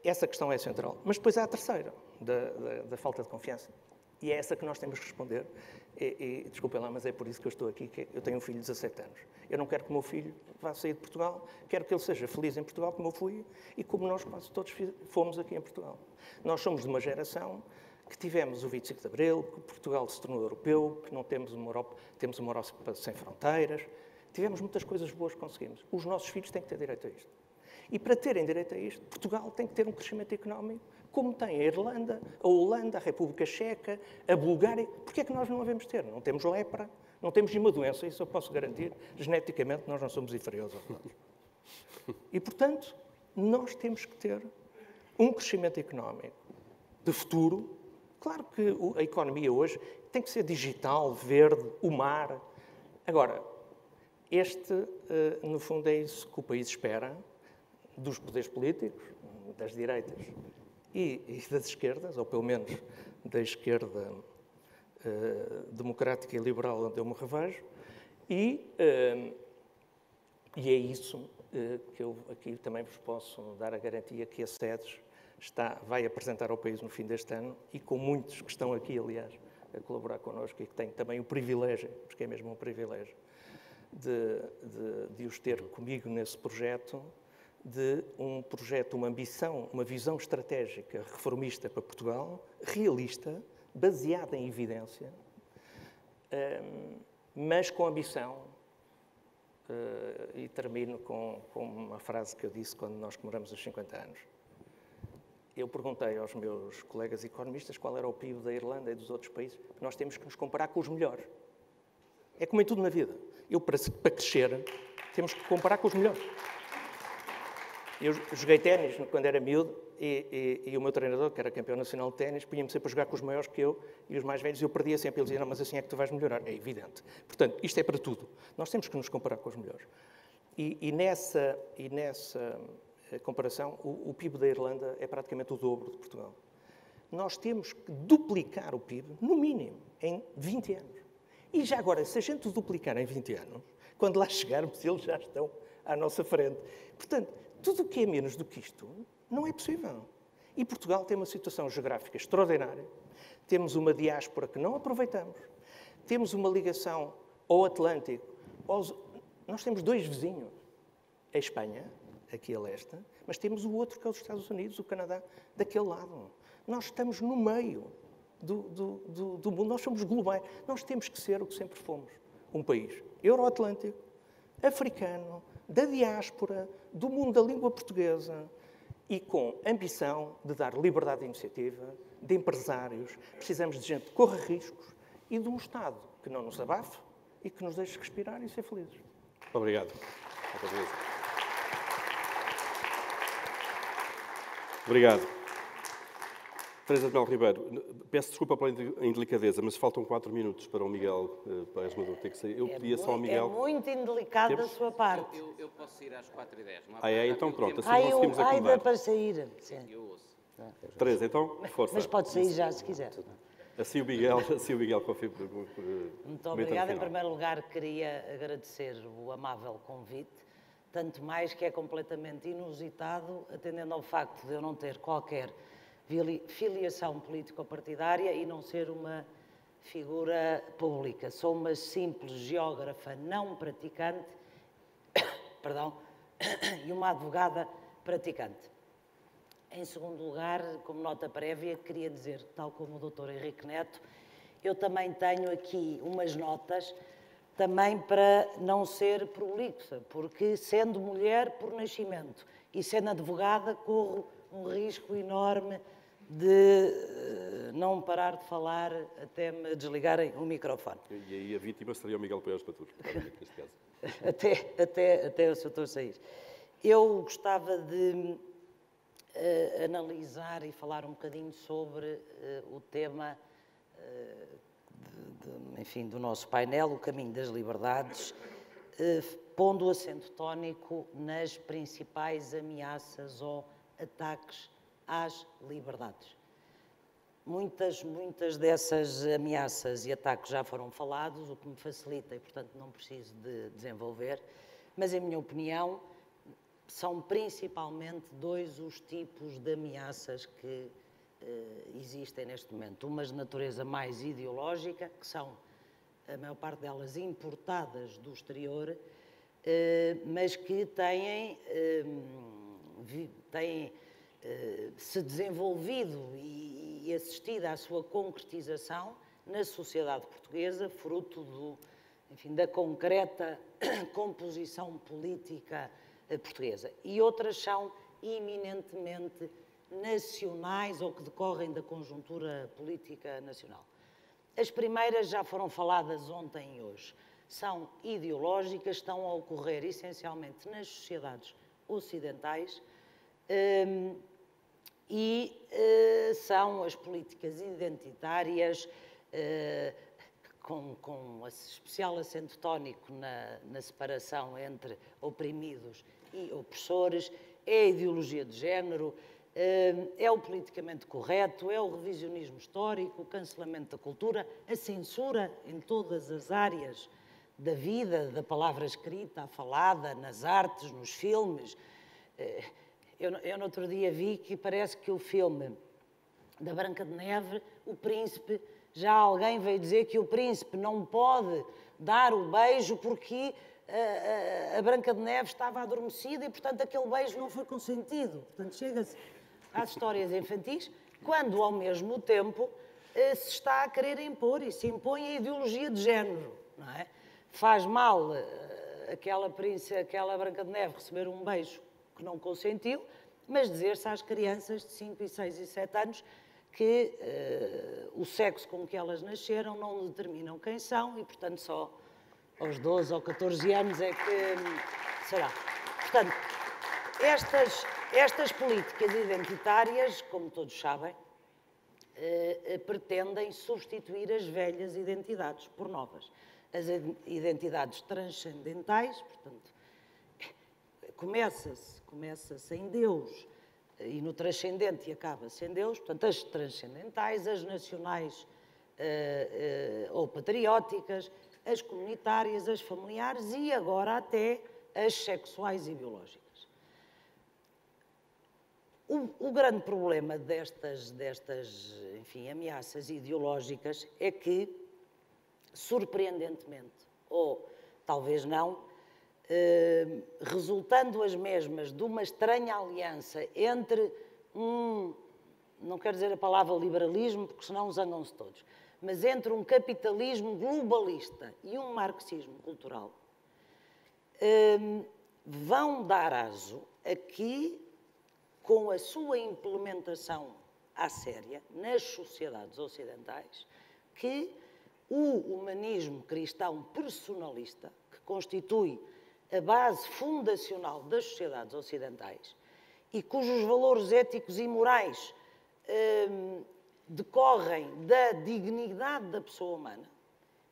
Essa questão é central. Mas depois há a terceira, da falta de confiança. E é essa que nós temos que responder. Desculpem lá, mas é por isso que eu estou aqui, que eu tenho um filho de 17 anos. Eu não quero que o meu filho vá sair de Portugal, quero que ele seja feliz em Portugal, como eu fui, e como nós quase todos fomos aqui em Portugal. Nós somos de uma geração que tivemos o 25 de Abril, que Portugal se tornou europeu, que não temos uma Europa, temos uma Europa sem fronteiras. Tivemos muitas coisas boas que conseguimos. Os nossos filhos têm que ter direito a isto. E para terem direito a isto, Portugal tem que ter um crescimento económico, como tem a Irlanda, a Holanda, a República Checa, a Bulgária. Porquê é que nós não devemos ter? Não temos lepra, não temos nenhuma doença, isso eu posso garantir. Geneticamente, nós não somos inferiores aos outros. E, portanto, nós temos que ter um crescimento económico de futuro. Claro que a economia hoje tem que ser digital, verde, o mar. Agora, no fundo, é isso que o país espera dos poderes políticos, das direitas e das esquerdas, ou pelo menos da esquerda democrática e liberal, onde eu me revejo, E é isso que eu aqui também vos posso dar a garantia que a SEDES vai apresentar ao país no fim deste ano, e com muitos que estão aqui, aliás, a colaborar connosco e que têm também o privilégio, porque é mesmo um privilégio, de os ter comigo nesse projeto, uma ambição, uma visão estratégica reformista para Portugal, realista, baseada em evidência, mas com ambição. E termino com uma frase que eu disse quando nós comemoramos os 50 anos. Eu perguntei aos meus colegas economistas qual era o PIB da Irlanda e dos outros países. Nós temos que nos comparar com os melhores. É como em tudo na vida. Para crescer, temos que comparar com os melhores. Eu joguei ténis quando era miúdo e o meu treinador, que era campeão nacional de ténis, punha-me sempre a jogar com os maiores que eu e os mais velhos, e eu perdia sempre. Ele dizia, não, mas assim é que tu vais melhorar. É evidente. Portanto, isto é para tudo. Nós temos que nos comparar com os melhores. E nessa comparação, o PIB da Irlanda é praticamente o dobro de Portugal. Nós temos que duplicar o PIB, no mínimo, em 20 anos. E já agora, se a gente duplicar em 20 anos, quando lá chegarmos, eles já estão à nossa frente. Portanto, tudo o que é menos do que isto não é possível. E Portugal tem uma situação geográfica extraordinária. Temos uma diáspora que não aproveitamos. Temos uma ligação ao Atlântico. Nós temos 2 vizinhos. A Espanha, aqui a leste, mas temos o outro, que é os Estados Unidos, o Canadá, daquele lado. Nós estamos no meio do mundo. Nós somos globais. Nós temos que ser o que sempre fomos. Um país euro-atlântico, africano, da diáspora, do mundo da língua portuguesa, e com ambição de dar liberdade de iniciativa, de empresários. Precisamos de gente que corra riscos e de um Estado que não nos abafe e que nos deixe respirar e ser felizes. Obrigado. Obrigado. Teresa de Mel Ribeiro, peço desculpa pela indelicadeza, mas faltam 4 minutos para o Miguel Paes Maduro ter que sair. Eu pedia só ao Miguel... É muito indelicado da sua parte. Eu posso sair às 4h10. Então pronto, assim conseguimos acomodar. Dá para sair. Eu ouço. Teresa, então, força. Mas pode sair já, se quiser. Assim o Miguel confia por Muito obrigada. Em primeiro lugar, queria agradecer o amável convite, tanto mais que é completamente inusitado, atendendo ao facto de eu não ter qualquer filiação político-partidária e não ser uma figura pública. Sou uma simples geógrafa não praticante, perdão, e uma advogada praticante. Em segundo lugar, como nota prévia, queria dizer, tal como o Dr. Henrique Neto, eu também tenho aqui umas notas, também para não ser prolixa, porque sendo mulher por nascimento e sendo advogada, corro um risco enorme de não parar de falar até me desligarem o microfone. E aí a vítima seria o Miguel Paes Maduro, neste caso. até o Sr. sair. Eu gostava de analisar e falar um bocadinho sobre o tema enfim, do nosso painel, o caminho das liberdades, pondo o acento tónico nas principais ameaças ou ataques às liberdades. Muitas dessas ameaças e ataques já foram falados, o que me facilita e, portanto, não preciso de desenvolver, mas, em minha opinião, são principalmente 2 os tipos de ameaças que existem neste momento. Umas de natureza mais ideológica, que são, a maior parte delas, importadas do exterior, mas que têm se desenvolvido e assistido à sua concretização na sociedade portuguesa, fruto da concreta composição política portuguesa. E outras são eminentemente nacionais ou que decorrem da conjuntura política nacional. As primeiras já foram faladas ontem e hoje. São ideológicas, estão a ocorrer essencialmente nas sociedades ocidentais e são as políticas identitárias com especial acento tónico na separação entre oprimidos e opressores, é a ideologia de género, é o politicamente correto, é o revisionismo histórico, o cancelamento da cultura, a censura em todas as áreas da vida, da palavra escrita, a falada, nas artes, nos filmes. Eu no outro dia vi que parece que o filme da Branca de Neve, o príncipe, já alguém veio dizer que o príncipe não pode dar o beijo porque a Branca de Neve estava adormecida e, portanto, aquele beijo não foi consentido. Portanto, chega-se às histórias infantis, quando, ao mesmo tempo, se está a querer impor, e se impõe a ideologia de género, não é? Faz mal aquela Branca de Neve receber um beijo que não consentiu, mas dizer-se às crianças de 5, 6 e 7 anos que o sexo com que elas nasceram não determinam quem são e, portanto, só aos 12 ou 14 anos é que será. Portanto, estas políticas identitárias, como todos sabem, pretendem substituir as velhas identidades por novas. As identidades transcendentais, portanto, começa-se em Deus e no transcendente e acaba-se em Deus, portanto, as transcendentais, as nacionais ou patrióticas, as comunitárias, as familiares e agora até as sexuais e biológicas. O grande problema destas enfim, ameaças ideológicas é que, surpreendentemente, ou talvez não, resultando as mesmas de uma estranha aliança entre não quero dizer a palavra liberalismo, porque senão zangam-se todos, mas entre um capitalismo globalista e um marxismo cultural, vão dar aso a que, com a sua implementação à séria nas sociedades ocidentais, que o humanismo cristão personalista, que constitui a base fundacional das sociedades ocidentais e cujos valores éticos e morais decorrem da dignidade da pessoa humana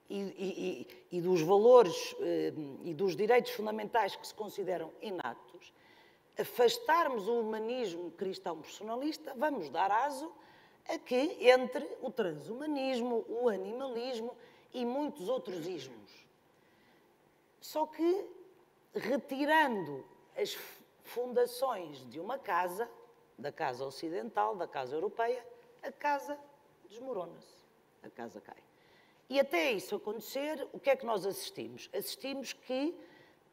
e dos valores e dos direitos fundamentais que se consideram inatos, afastarmos o humanismo cristão personalista, vamos dar aso a que entre o transhumanismo, o animalismo e muitos outros ismos. Só que, retirando as fundações de uma casa, da casa ocidental, da casa europeia, a casa desmorona-se, a casa cai. E até isso acontecer, o que é que nós assistimos? Assistimos que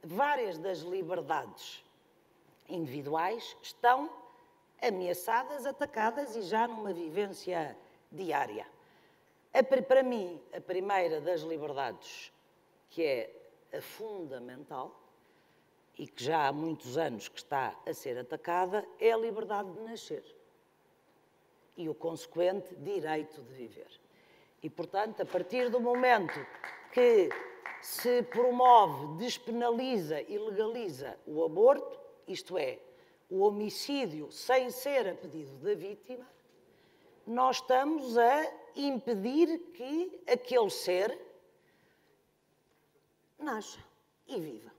várias das liberdades individuais estão ameaçadas, atacadas e já numa vivência diária. Para mim, a primeira das liberdades, que é a fundamental, e que já há muitos anos que está a ser atacada, é a liberdade de nascer e o consequente direito de viver. E, portanto, a partir do momento que se promove, despenaliza e legaliza o aborto, isto é, o homicídio sem ser a pedido da vítima, nós estamos a impedir que aquele ser nasça e viva.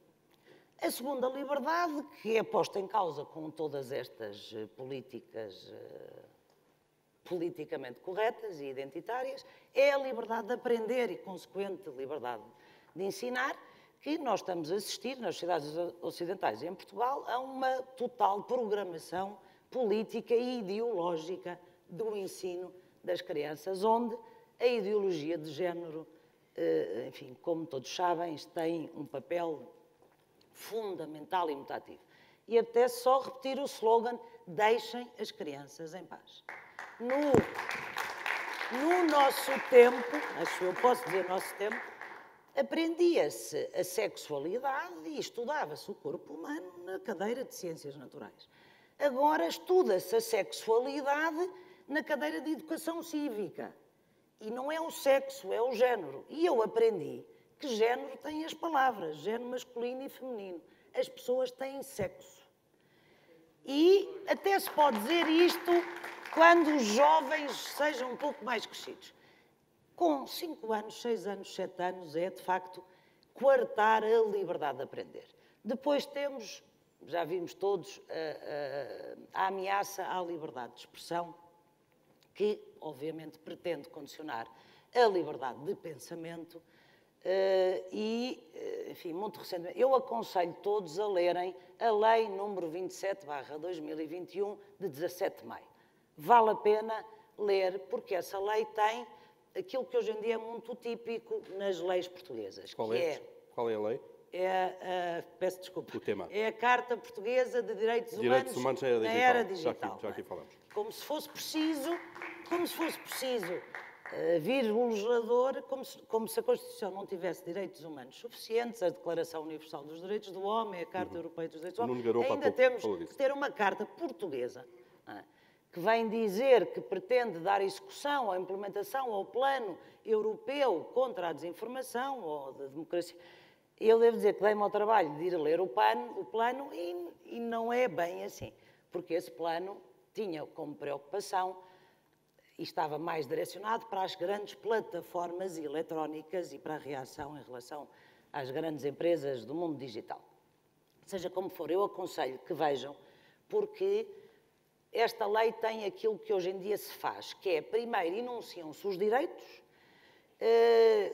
A segunda liberdade, que é posta em causa com todas estas políticas politicamente corretas e identitárias, é a liberdade de aprender e consequente liberdade de ensinar, que nós estamos a assistir nas sociedades ocidentais e em Portugal a uma total programação política e ideológica do ensino das crianças, onde a ideologia de género, enfim, como todos sabem, tem um papel fundamental e mutativo. E até só repetir o slogan: deixem as crianças em paz. No nosso tempo, acho que eu posso dizer nosso tempo, aprendia-se a sexualidade e estudava-se o corpo humano na cadeira de Ciências Naturais. Agora estuda-se a sexualidade na cadeira de Educação Cívica. E não é o sexo, é o género. E eu aprendi que género tem as palavras, género masculino e feminino. As pessoas têm sexo. E até se pode dizer isto quando os jovens sejam um pouco mais crescidos. Com 5 anos, 6 anos, 7 anos, é de facto coartar a liberdade de aprender. Depois temos, já vimos todos, a ameaça à liberdade de expressão, que obviamente pretende condicionar a liberdade de pensamento, Enfim, muito recentemente, eu aconselho todos a lerem a Lei número 27/2021, de 17 de maio. Vale a pena ler, porque essa lei tem aquilo que hoje em dia é muito típico nas leis portuguesas. Qual é a lei? Peço desculpa. O tema. É a Carta Portuguesa de Direitos Humanos na Era Digital. Já aqui falamos. Como se fosse preciso vir o legislador, como se a Constituição não tivesse direitos humanos suficientes, a Declaração Universal dos Direitos do Homem, a Carta Europeia dos Direitos do Homem, ainda temos que ter uma Carta Portuguesa, que vem dizer que pretende dar execução à implementação ao Plano Europeu contra a Desinformação ou da Democracia. Eu devo dizer que dei-me ao trabalho de ir ler o plano e não é bem assim, porque esse plano tinha como preocupação e estava mais direcionado para as grandes plataformas eletrónicas e para a reação em relação às grandes empresas do mundo digital. Seja como for, eu aconselho que vejam, porque esta lei tem aquilo que hoje em dia se faz, que é, primeiro, enunciam-se os direitos,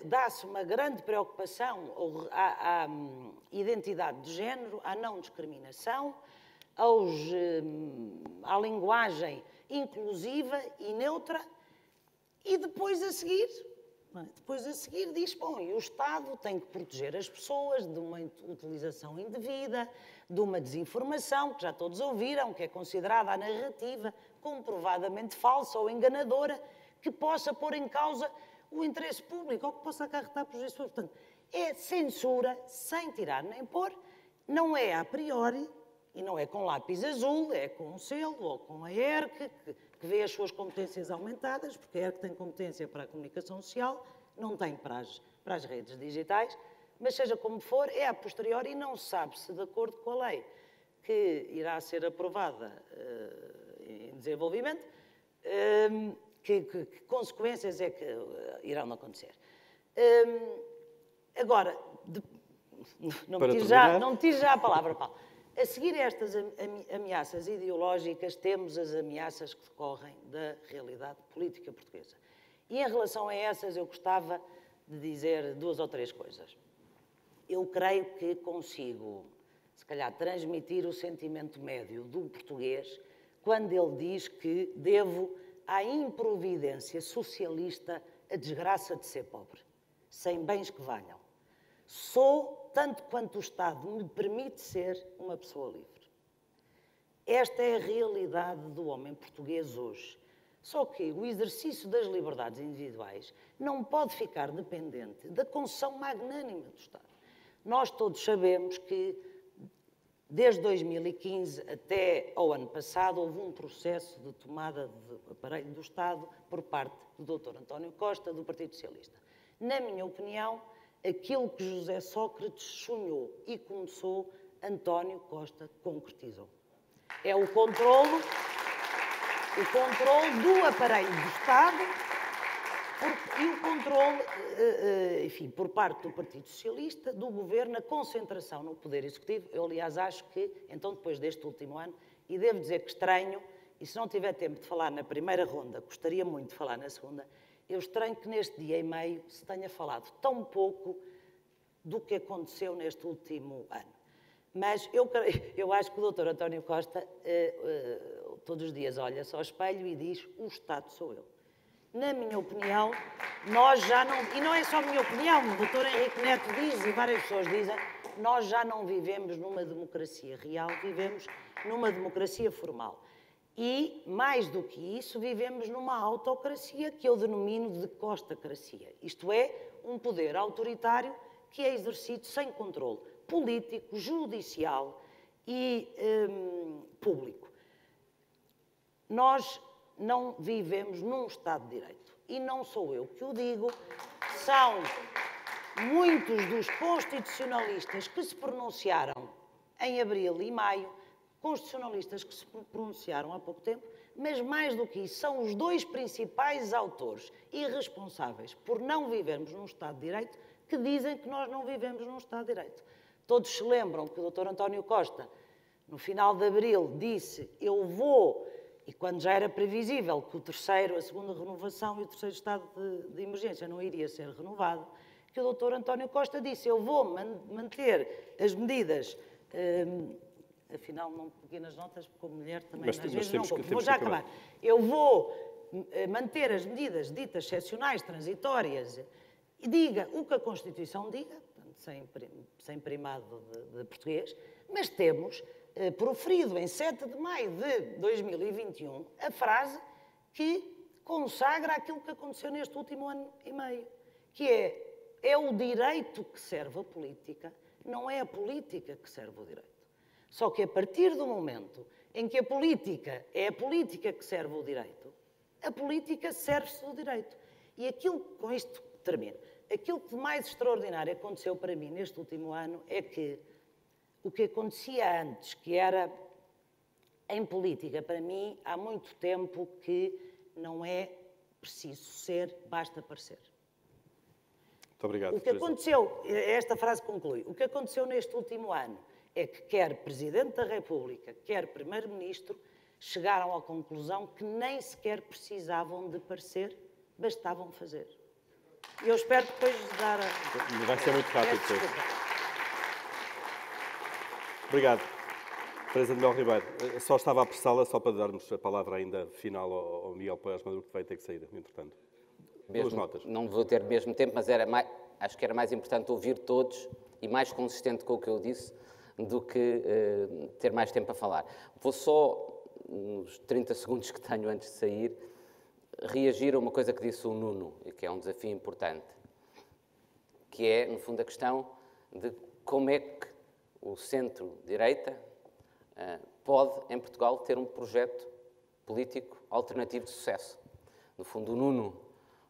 dá-se uma grande preocupação à identidade de género, à não discriminação, à linguagem inclusiva e neutra, e depois a seguir diz, bom, e o Estado tem que proteger as pessoas de uma utilização indevida, de uma desinformação, que já todos ouviram, que é considerada a narrativa comprovadamente falsa ou enganadora, que possa pôr em causa o interesse público ou que possa acarretar prejuízo. Portanto, é censura sem tirar nem pôr, não é a priori, e não é com lápis azul, é com um selo ou com a ERC, que vê as suas competências aumentadas, porque a ERC tem competência para a comunicação social, não tem para as redes digitais, mas seja como for, é a posteriori e não sabe se, de acordo com a lei que irá ser aprovada em desenvolvimento, que consequências é que irão acontecer. Agora, não me tire já a palavra, Paulo. A seguir a estas ameaças ideológicas, temos as ameaças que decorrem da realidade política portuguesa. E em relação a essas, eu gostava de dizer 2 ou 3 coisas. Eu creio que consigo, se calhar, transmitir o sentimento médio do português quando ele diz que devo à improvidência socialista a desgraça de ser pobre, sem bens que valham. Sou, tanto quanto o Estado me permite ser, uma pessoa livre. Esta é a realidade do homem português hoje. Só que o exercício das liberdades individuais não pode ficar dependente da concessão magnânima do Estado. Nós todos sabemos que, desde 2015 até ao ano passado, houve um processo de tomada de aparelho do Estado por parte do Dr. António Costa, do Partido Socialista. Na minha opinião, aquilo que José Sócrates sonhou e começou, António Costa concretizou. É o controle do aparelho do Estado e o controle, enfim, por parte do Partido Socialista, do Governo, a concentração no Poder Executivo. Eu, aliás, acho que, então, depois deste último ano, e devo dizer que estranho, e se não tiver tempo de falar na primeira ronda, gostaria muito de falar na segunda, eu estranho que neste dia e meio se tenha falado tão pouco do que aconteceu neste último ano. Mas eu acho que o Dr. António Costa todos os dias olha-se ao espelho e diz: o Estado sou eu. Na minha opinião, nós já não... E não é só a minha opinião, o Dr. Henrique Neto diz, e várias pessoas dizem, nós já não vivemos numa democracia real, vivemos numa democracia formal. E, mais do que isso, vivemos numa autocracia que eu denomino de costacracia. Isto é, um poder autoritário que é exercido sem controle político, judicial e público. Nós não vivemos num Estado de Direito. E não sou eu que o digo, são muitos dos constitucionalistas que se pronunciaram em abril e maio, constitucionalistas que se pronunciaram há pouco tempo, mas mais do que isso, são os 2 principais autores e responsáveis por não vivermos num Estado de Direito que dizem que nós não vivemos num Estado de Direito. Todos se lembram que o Dr. António Costa, no final de abril, disse: eu vou, e quando já era previsível que a segunda renovação e o terceiro estado de emergência não iria ser renovado, que o Dr. António Costa disse: eu vou manter as medidas, afinal não peguei nas notas, porque como mulher também às vezes não compro, vou já acabar. Eu vou manter as medidas ditas excepcionais, transitórias, e diga o que a Constituição diga, sem primado de português, mas temos proferido em 7 de maio de 2021 a frase que consagra aquilo que aconteceu neste último ano e meio, que é o direito que serve a política, não é a política que serve o direito. Só que a partir do momento em que a política é a política que serve o direito, a política serve-se do direito. E aquilo, com isto termino, aquilo que de mais extraordinário aconteceu para mim neste último ano é que o que acontecia antes, que era em política, para mim, há muito tempo que não é preciso ser, basta parecer. Muito obrigado. O que aconteceu, esta frase conclui, o que aconteceu neste último ano é que quer Presidente da República, quer Primeiro-Ministro, chegaram à conclusão que nem sequer precisavam de parecer, bastavam fazer. E eu espero depois dar a... Vai ser muito rápido depois. Obrigado. Teresa de Mel Ribeiro, só estava a apressá-la, só para darmos a palavra ainda final ao Miguel Poiás Maduro, que vai ter que sair, entretanto. Duas notas. Não vou ter mesmo tempo, mas acho que era mais importante ouvir todos e mais consistente com o que eu disse do que ter mais tempo a falar. Vou só, nos 30 segundos que tenho antes de sair, reagir a uma coisa que disse o Nuno, e que é um desafio importante, que é, no fundo, a questão de como é que o centro-direita pode, em Portugal, ter um projeto político alternativo de sucesso. No fundo, o Nuno,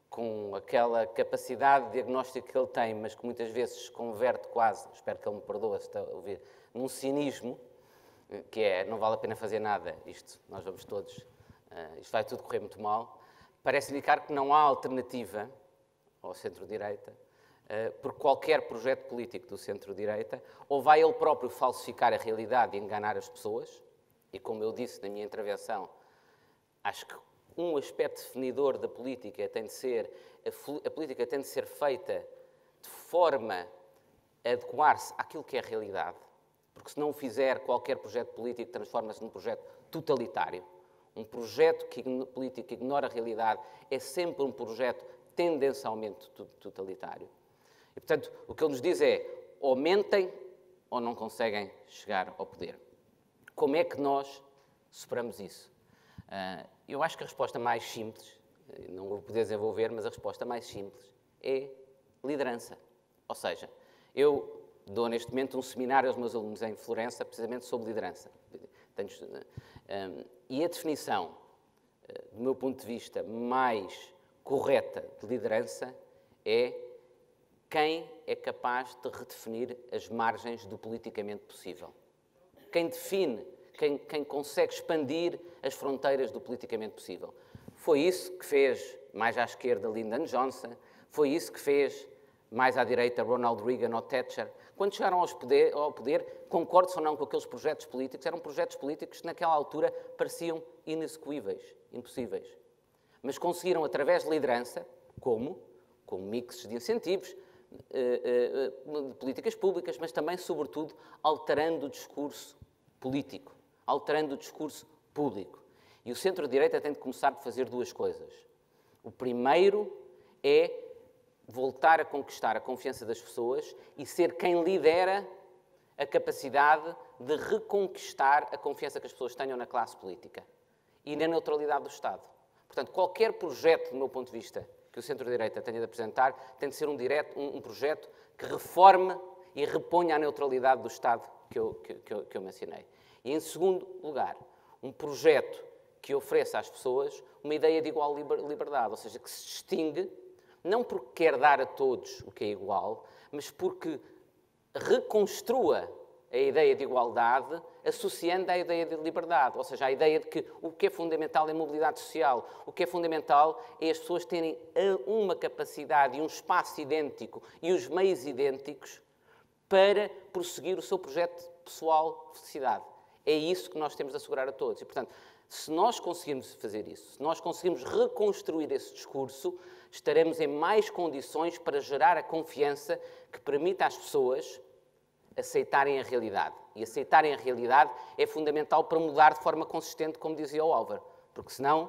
com aquela capacidade de diagnóstico que ele tem, mas que muitas vezes converte quase, espero que ele me perdoe se está a ouvir, num cinismo, que é, não vale a pena fazer nada, isto, nós vamos todos, isto vai tudo correr muito mal, parece indicar que não há alternativa ao centro-direita, por qualquer projeto político do centro-direita, ou vai ele próprio falsificar a realidade e enganar as pessoas, e como eu disse na minha intervenção, acho que um aspecto definidor da política tem de ser, a política tem de ser feita de forma a adequar-se àquilo que é a realidade, porque se não o fizer, qualquer projeto político transforma-se num projeto totalitário. Um projeto político que ignora a realidade é sempre um projeto tendencialmente totalitário. E, portanto, o que ele nos diz é, ou mentem ou não conseguem chegar ao poder. Como é que nós superamos isso? Eu acho que a resposta mais simples, não vou poder desenvolver, mas a resposta mais simples é liderança. Ou seja, eu dou neste momento um seminário aos meus alunos em Florença, precisamente sobre liderança. E a definição, do meu ponto de vista, mais correta de liderança é quem é capaz de redefinir as margens do politicamente possível. Quem define, quem consegue expandir as fronteiras do politicamente possível. Foi isso que fez, mais à esquerda, Lyndon Johnson, foi isso que fez, mais à direita, Ronald Reagan ou Thatcher. Quando chegaram ao poder, concordo ou não com aqueles projetos políticos, eram projetos políticos que naquela altura pareciam inexecuíveis, impossíveis. Mas conseguiram, através de liderança, com mixes de incentivos, de políticas públicas, mas também, sobretudo, alterando o discurso político, alterando o discurso público. E o centro-direita tem de começar a fazer duas coisas. O primeiro é voltar a conquistar a confiança das pessoas e ser quem lidera a capacidade de reconquistar a confiança que as pessoas tenham na classe política e na neutralidade do Estado. Portanto, qualquer projeto, do meu ponto de vista, que o centro-direita tenha de apresentar, tem de ser um projeto que reforme e reponha a neutralidade do Estado que eu mencionei. E, em segundo lugar, um projeto que ofereça às pessoas uma ideia de igual liberdade, ou seja, que se distingue, não porque quer dar a todos o que é igual, mas porque reconstrua a ideia de igualdade associando à ideia de liberdade, ou seja, a ideia de que o que é fundamental é a mobilidade social, o que é fundamental é as pessoas terem uma capacidade e um espaço idêntico e os meios idênticos para prosseguir o seu projeto pessoal de felicidade. É isso que nós temos de assegurar a todos. E, portanto, Se nós conseguirmos fazer isso, se nós conseguirmos reconstruir esse discurso, estaremos em mais condições para gerar a confiança que permita às pessoas aceitarem a realidade. E aceitarem a realidade é fundamental para mudar de forma consistente, como dizia o Álvaro. Porque senão,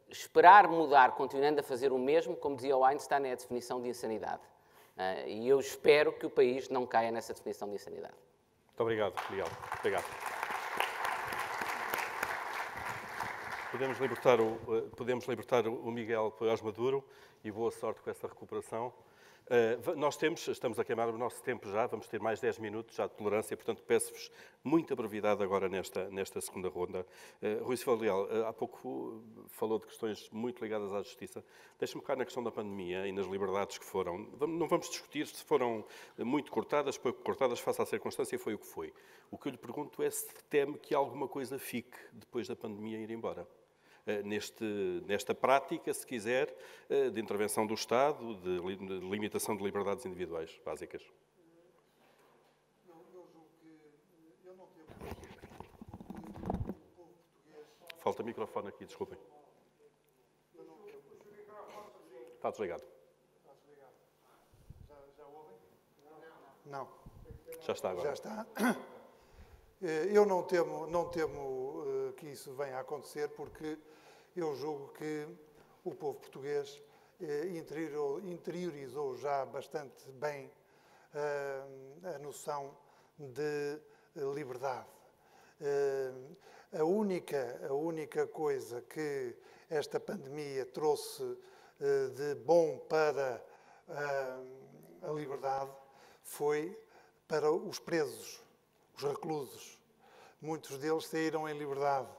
esperar mudar continuando a fazer o mesmo, como dizia o Einstein, é a definição de insanidade. E eu espero que o país não caia nessa definição de insanidade. Muito obrigado, Miguel. Obrigado. Podemos libertar o Miguel Poiás Maduro e boa sorte com essa recuperação. Estamos a queimar o nosso tempo já, vamos ter mais 10 minutos já de tolerância, portanto peço-vos muita brevidade agora nesta segunda ronda. Rui Silva Leal, há pouco falou de questões muito ligadas à justiça. Deixe-me tocar na questão da pandemia e nas liberdades que foram. Não vamos discutir se foram muito cortadas, pouco cortadas, face à circunstância, foi o que foi. O que eu lhe pergunto é se teme que alguma coisa fique depois da pandemia ir embora. Nesta prática, se quiser, de intervenção do Estado, de limitação de liberdades individuais básicas. Falta microfone aqui, desculpem. Está desligado. Já ouvem? Não. Já está agora. Já está. Eu não temo que isso venha a acontecer, porque eu julgo que o povo português interiorizou já bastante bem a noção de liberdade. A única coisa que esta pandemia trouxe de bom para a liberdade foi para os presos, os reclusos. Muitos deles saíram em liberdade.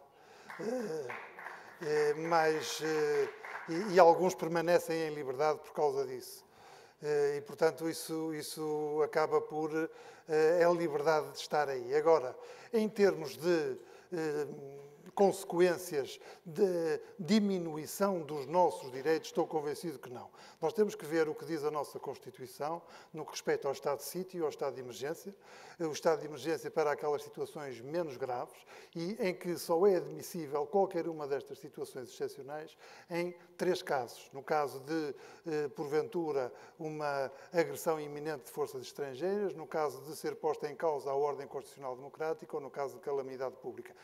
E alguns permanecem em liberdade por causa disso. E, portanto, isso acaba por... é a liberdade de estar aí. Agora, em termos de consequências de diminuição dos nossos direitos, estou convencido que não. Nós temos que ver o que diz a nossa Constituição no que respeita ao estado de sítio e ao estado de emergência. O estado de emergência para aquelas situações menos graves e em que só é admissível qualquer uma destas situações excepcionais em 3 casos. No caso de, porventura, uma agressão iminente de forças estrangeiras, no caso de ser posta em causa a ordem constitucional democrática ou no caso de calamidade pública.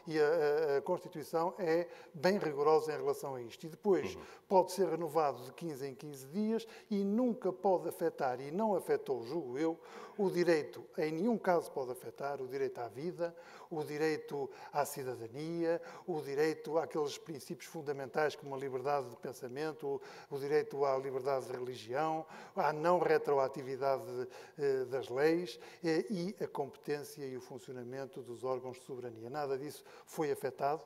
E a Constituição é bem rigorosa em relação a isto. E depois pode ser renovado de 15 em 15 dias e nunca pode afetar, e não afetou, julgo eu, o direito, em nenhum caso pode afetar o direito à vida, o direito à cidadania, o direito àqueles princípios fundamentais como a liberdade de pensamento, o direito à liberdade de religião, à não retroatividade das leis e a competência e o funcionamento dos órgãos de soberania. Nada disso foi afetado,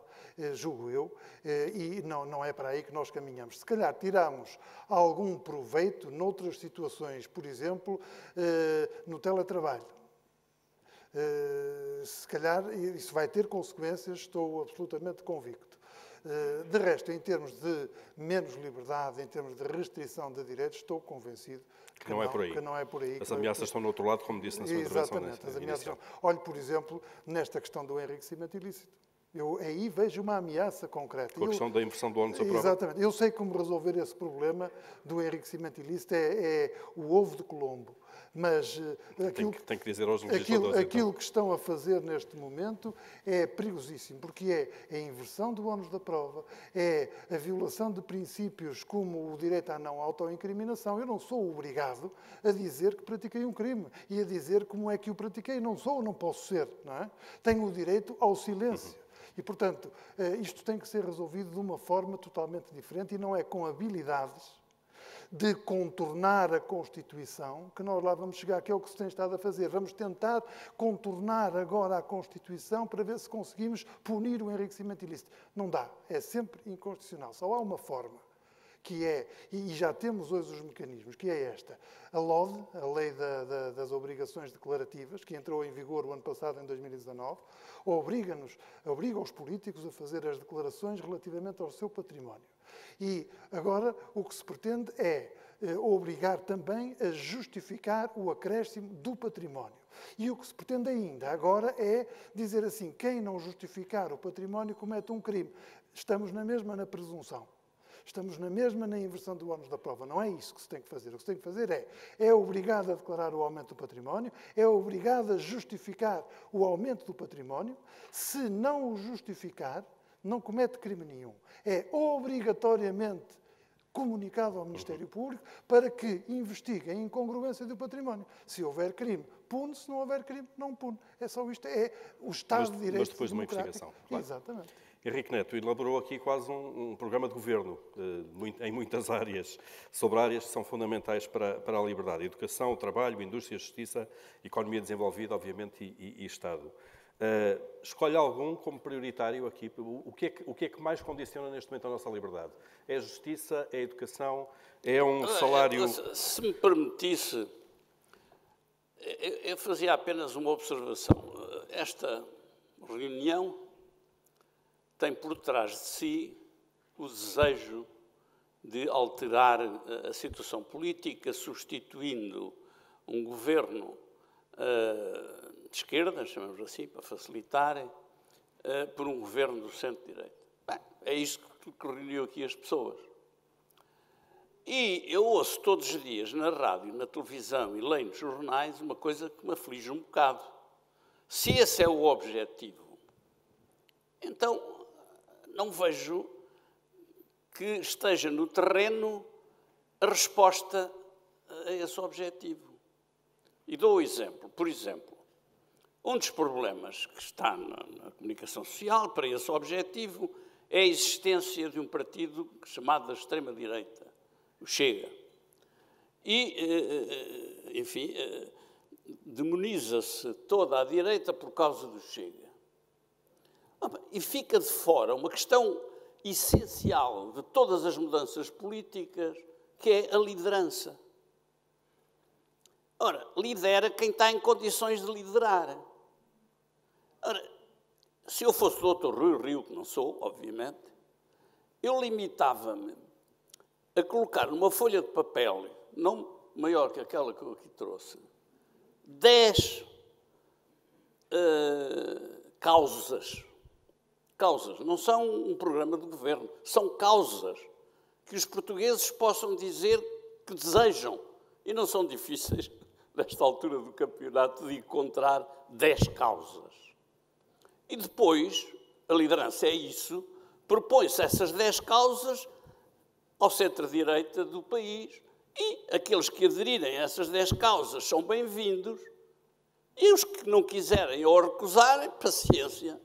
julgo eu, e não é para aí que nós caminhamos. Se calhar tiramos algum proveito noutras situações, por exemplo, no teletrabalho. Se calhar isso vai ter consequências, estou absolutamente convicto. De resto, em termos de menos liberdade, em termos de restrição de direitos, estou convencido que não é por aí. As ameaças estão no outro lado, como disse na sua intervenção. Exatamente, as ameaças estão. Olhe, por exemplo, nesta questão do enriquecimento ilícito. Eu aí vejo uma ameaça concreta. Com a questão da inversão do ónus à prova. Exatamente. Eu sei como resolver esse problema do enriquecimento ilícito, é o ovo de Colombo. Mas tem que dizer aos legisladores, aquilo que estão a fazer neste momento é perigosíssimo, porque é a inversão do ónus da prova, é a violação de princípios como o direito à não autoincriminação. Eu não sou obrigado a dizer que pratiquei um crime e a dizer como é que o pratiquei. Não sou, não posso ser. Não é? Tenho o direito ao silêncio. E, portanto, isto tem que ser resolvido de uma forma totalmente diferente e não é com habilidades de contornar a Constituição que nós lá vamos chegar, que é o que se tem estado a fazer. Vamos tentar contornar agora a Constituição para ver se conseguimos punir o enriquecimento ilícito. Não dá. É sempre inconstitucional. Só há uma forma, que é, e já temos hoje os mecanismos, que é esta. A LODE, a Lei das Obrigações Declarativas, que entrou em vigor o ano passado, em 2019, obriga os políticos a fazer as declarações relativamente ao seu património. E agora o que se pretende é obrigar também a justificar o acréscimo do património. E o que se pretende ainda agora é dizer assim, quem não justificar o património comete um crime. Estamos na mesma na presunção. Estamos na mesma na inversão do ónus da prova. Não é isso que se tem que fazer. O que se tem que fazer é obrigado a declarar o aumento do património, é obrigado a justificar o aumento do património. Se não o justificar, não comete crime nenhum. É obrigatoriamente comunicado ao Ministério Público para que investigue a incongruência do património. Se houver crime, pune. Se não houver crime, não pune. É só isto. É o Estado de Direito. Mas depois de uma investigação. Claro. Exatamente. Henrique Neto elaborou aqui quase um programa de governo em muitas áreas, sobre áreas que são fundamentais para a liberdade. Educação, trabalho, indústria, justiça, economia desenvolvida, obviamente, e Estado. Escolhe algum como prioritário aqui. O que é que mais condiciona neste momento a nossa liberdade? É a justiça? É a educação? É um salário... Se me permitisse, eu fazia apenas uma observação. Esta reunião tem por trás de si o desejo de alterar a situação política, substituindo um governo de esquerda, chamamos assim, para facilitar, por um governo do centro-direita. É isto que reuniu aqui as pessoas. E eu ouço todos os dias na rádio, na televisão e leio nos jornais uma coisa que me aflige um bocado. Se esse é o objetivo, então não vejo que esteja no terreno a resposta a esse objetivo. E dou o exemplo. Por exemplo, um dos problemas que está na comunicação social para esse objetivo é a existência de um partido chamado da extrema-direita, o Chega. E, enfim, demoniza-se toda a direita por causa do Chega. E fica de fora uma questão essencial de todas as mudanças políticas, que é a liderança. Ora, lidera quem está em condições de liderar. Ora, se eu fosse o Dr. Rui Rio, que não sou, obviamente, eu limitava-me a colocar numa folha de papel, não maior que aquela que eu aqui trouxe, 10 causas. Causas, não são um programa de governo, são causas que os portugueses possam dizer que desejam. E não são difíceis, nesta altura do campeonato, de encontrar 10 causas. E depois, a liderança é isso, propõe-se essas 10 causas ao centro-direita do país e aqueles que aderirem a essas 10 causas são bem-vindos e os que não quiserem ou recusarem, paciência.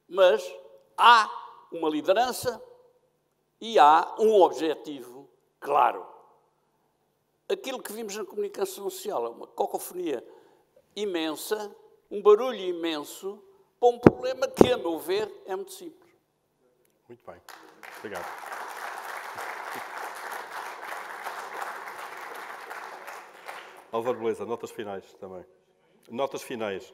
Mas há uma liderança e há um objetivo claro. Aquilo que vimos na comunicação social é uma cacofonia imensa, um barulho imenso, para um problema que, a meu ver, é muito simples. Muito bem. Obrigado. Álvaro Beleza, notas finais também. Notas finais.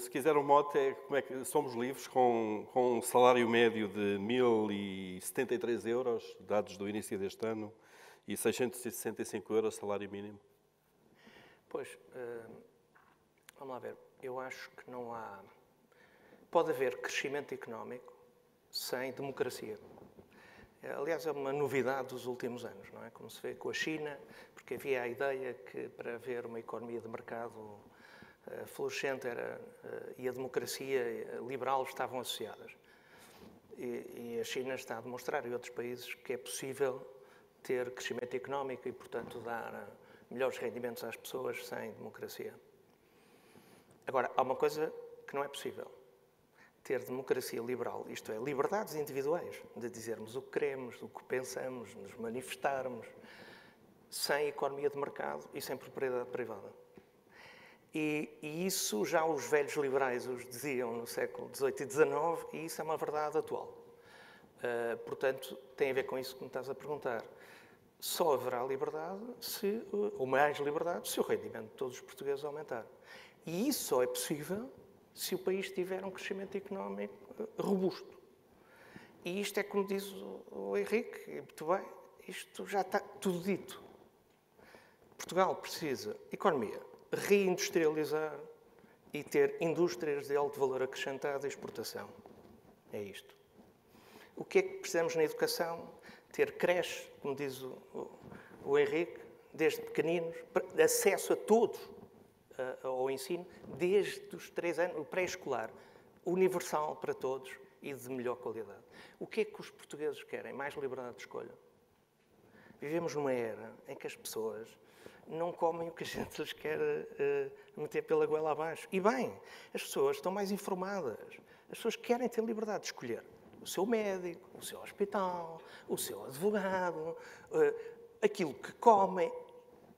Se quiser um mote, é como é que somos livres com um salário médio de 1.073 euros, dados do início deste ano, e 665 euros salário mínimo? Pois, vamos lá ver. Eu acho que não há... Pode haver crescimento económico sem democracia. Aliás, é uma novidade dos últimos anos, não é? Como se vê com a China, porque havia a ideia que para haver uma economia de mercado florescente e a democracia liberal estavam associadas. E a China está a demonstrar, e outros países, que é possível ter crescimento económico e, portanto, dar melhores rendimentos às pessoas sem democracia. Agora, há uma coisa que não é possível. Ter democracia liberal, isto é, liberdades individuais, de dizermos o que queremos, o que pensamos, nos manifestarmos, sem economia de mercado e sem propriedade privada. E isso já os velhos liberais os diziam no século XVIII e XIX, e isso é uma verdade atual. Portanto, tem a ver com isso que me estás a perguntar. Só haverá liberdade, ou mais liberdade, se o rendimento de todos os portugueses aumentar. E isso só é possível se o país tiver um crescimento económico robusto. E isto é como diz o Henrique, muito bem, Isto já está tudo dito. Portugal precisa, economia, reindustrializar e ter indústrias de alto valor acrescentado e exportação. É isto. O que é que precisamos na educação? Ter creche, como diz o Henrique, desde pequeninos, acesso a todos ao ensino, desde os 3 anos, o pré-escolar, universal para todos e de melhor qualidade. O que é que os portugueses querem? Mais liberdade de escolha. Vivemos numa era em que as pessoas não comem o que a gente lhes quer meter pela goela abaixo. E bem, as pessoas estão mais informadas. As pessoas querem ter liberdade de escolher o seu médico, o seu hospital, o seu advogado, aquilo que comem.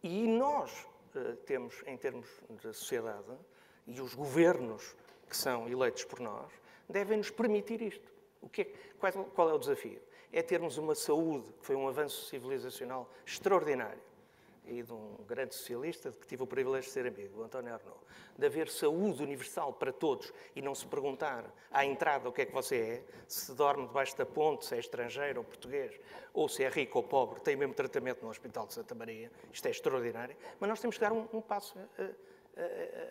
E nós temos, em termos de sociedade, e os governos que são eleitos por nós, devem nos permitir isto. Qual é o desafio? É termos uma saúde, que foi um avanço civilizacional extraordinário, e de um grande socialista, de que tive o privilégio de ser amigo, o António Arnaud, de haver saúde universal para todos e não se perguntar à entrada o que é que você é, se dorme debaixo da ponte, se é estrangeiro ou português, ou se é rico ou pobre, tem o mesmo tratamento no Hospital de Santa Maria. Isto é extraordinário. Mas nós temos que dar um passo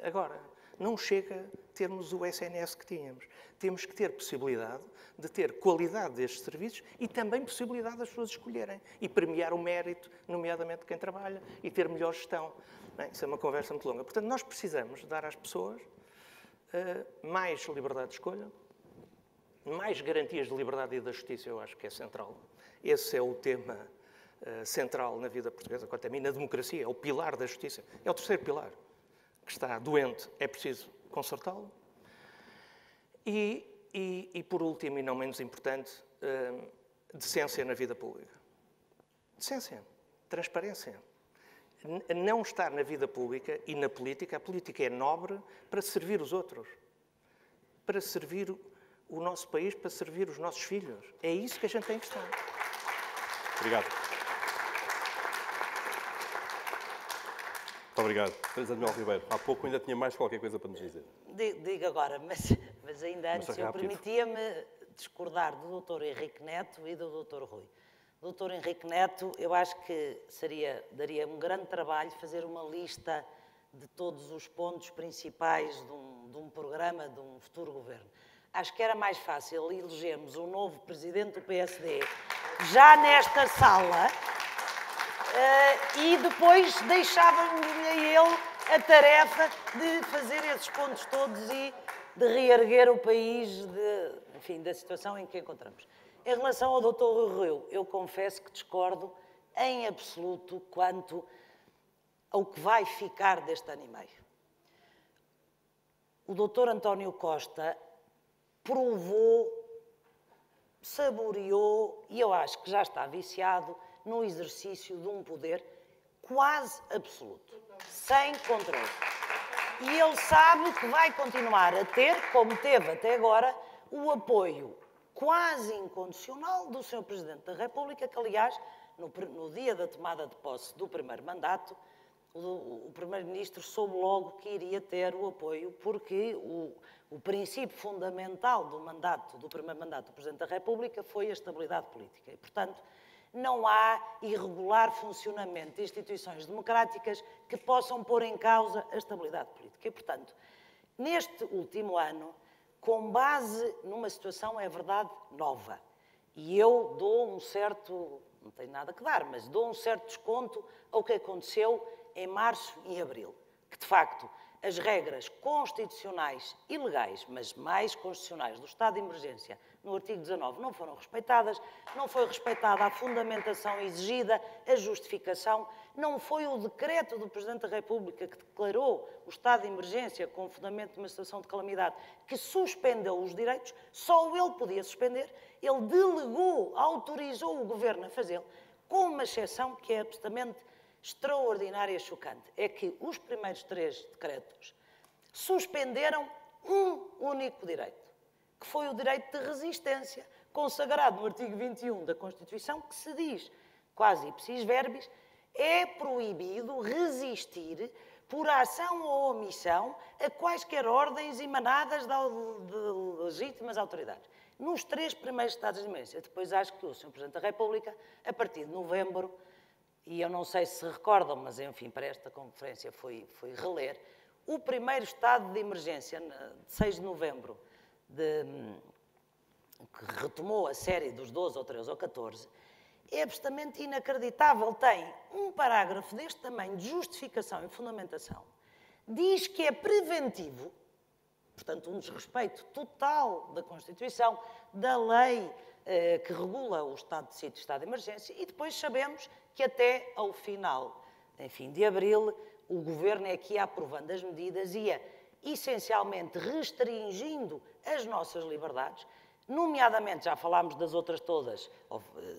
agora. Não chega termos o SNS que tínhamos. Temos que ter possibilidade de ter qualidade destes serviços e também possibilidade das pessoas escolherem e premiar o mérito, nomeadamente de quem trabalha, e ter melhor gestão. Bem, isso é uma conversa muito longa. Portanto, nós precisamos dar às pessoas mais liberdade de escolha, mais garantias de liberdade e da justiça, eu acho que é central. Esse é o tema central na vida portuguesa, quanto a mim, na democracia. É o pilar da justiça. É o terceiro pilar. Que está doente, é preciso consertá-lo. E, por último, e não menos importante, decência na vida pública. Decência, transparência. Não estar na vida pública e na política, a política é nobre para servir os outros, para servir o nosso país, para servir os nossos filhos. É isso que a gente tem que estar. Obrigado. Muito obrigado. Teresa de Mel Ribeiro, há pouco ainda tinha mais qualquer coisa para nos dizer. Digo agora, mas ainda antes eu permitia-me discordar do Dr. Henrique Neto e do Dr. Rui. Dr. Henrique Neto, eu acho que daria um grande trabalho fazer uma lista de todos os pontos principais de um programa, de um futuro governo. Acho que era mais fácil elegermos um novo presidente do PSD já nesta sala e depois deixávamos-lhe a ele a tarefa de fazer esses pontos todos e de reerguer o país da situação em que encontramos. Em relação ao Dr. Rui, eu confesso que discordo em absoluto quanto ao que vai ficar deste ano e meio. O Dr. António Costa provou, saboreou e eu acho que já está viciado no exercício de um poder quase absoluto, sem controle. E ele sabe que vai continuar a ter, como teve até agora, o apoio quase incondicional do Sr. Presidente da República, que, aliás, no dia da tomada de posse do primeiro mandato, o Primeiro-Ministro soube logo que iria ter o apoio, porque o princípio fundamental do primeiro mandato do Presidente da República foi a estabilidade política. E, portanto, não há irregular funcionamento de instituições democráticas que possam pôr em causa a estabilidade política. E, portanto, neste último ano, com base numa situação, é verdade, nova, e eu dou um certo, não tenho nada que dar, mas dou um certo desconto ao que aconteceu em março e abril, que, de facto, as regras constitucionais e legais, mas mais constitucionais do estado de emergência, no artigo 19, não foram respeitadas, não foi respeitada a fundamentação exigida, a justificação, não foi o decreto do Presidente da República que declarou o estado de emergência com fundamento de uma situação de calamidade, que suspendeu os direitos, só ele podia suspender, ele delegou, autorizou o Governo a fazê-lo, com uma exceção que é absolutamente extraordinária e chocante, é que os primeiros 3 decretos suspenderam um único direito, que foi o direito de resistência, consagrado no artigo 21 da Constituição, que se diz, quasi ipsis verbis, é proibido resistir por ação ou omissão a quaisquer ordens emanadas de legítimas autoridades. nos 3 primeiros estados de emergência. Depois acho que o Sr. Presidente da República, a partir de novembro, e eu não sei se recordam, mas enfim, para esta conferência fui reler, o primeiro estado de emergência, de 6 de novembro, que retomou a série dos 12 ou 13 ou 14, é absolutamente inacreditável. Tem um parágrafo deste tamanho de justificação e fundamentação. Diz que é preventivo, portanto, um desrespeito total da Constituição, da lei que regula o estado de sítio e estado de emergência, e depois sabemos que até ao final, enfim, de abril, o Governo é que ia aprovando as medidas, ia essencialmente restringindo as nossas liberdades, nomeadamente, já falámos das outras todas,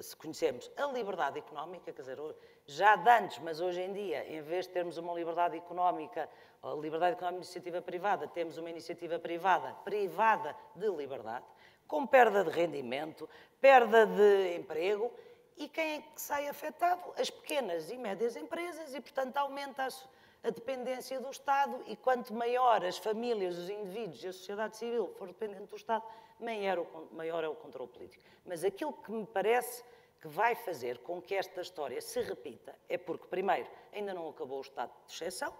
se conhecemos a liberdade económica, quer dizer, já de antes, mas hoje em dia, em vez de termos uma liberdade económica, a liberdade económica de iniciativa privada, temos uma iniciativa privada de liberdade, com perda de rendimento, perda de emprego, e quem é que sai afetado? As pequenas e médias empresas, e, portanto, aumenta a dependência do Estado, e quanto maior as famílias, os indivíduos e a sociedade civil for dependente do Estado, maior é o controle político. Mas aquilo que me parece que vai fazer com que esta história se repita é porque, primeiro, ainda não acabou o estado de exceção,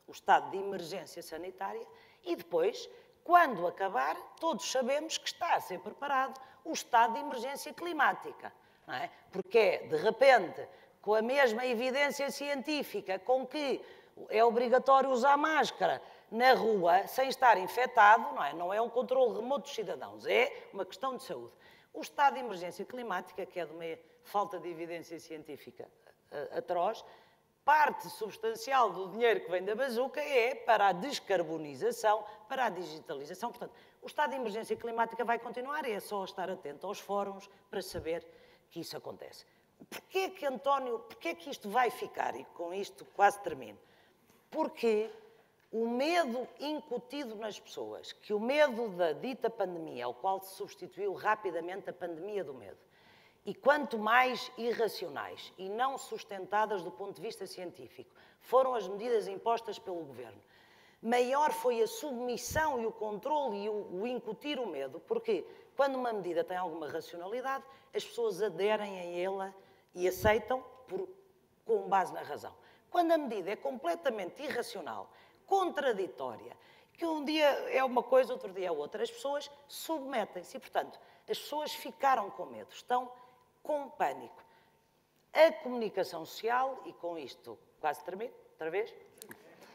o estado de emergência sanitária, e depois, quando acabar, todos sabemos que está a ser preparado o estado de emergência climática. Não é? Porque é, de repente, com a mesma evidência científica com que é obrigatório usar máscara na rua sem estar infectado, não é um controle remoto dos cidadãos, é uma questão de saúde. O estado de emergência climática, que é de uma falta de evidência científica atroz, parte substancial do dinheiro que vem da bazuca é para a descarbonização, para a digitalização. Portanto, o estado de emergência climática vai continuar e é só estar atento aos fóruns para saber que isso acontece. Porquê que, António, porquê que isto vai ficar? E com isto quase termino. Porque o medo incutido nas pessoas, que o medo da dita pandemia, ao qual se substituiu rapidamente a pandemia do medo, e quanto mais irracionais e não sustentadas do ponto de vista científico foram as medidas impostas pelo Governo, maior foi a submissão e o controle e o incutir o medo, porque quando uma medida tem alguma racionalidade, as pessoas aderem a ela e aceitam com base na razão. Quando a medida é completamente irracional, contraditória, que um dia é uma coisa, outro dia é outra, as pessoas submetem-se e, portanto, as pessoas ficaram com medo, estão com pânico. A comunicação social, e com isto quase termino, outra vez?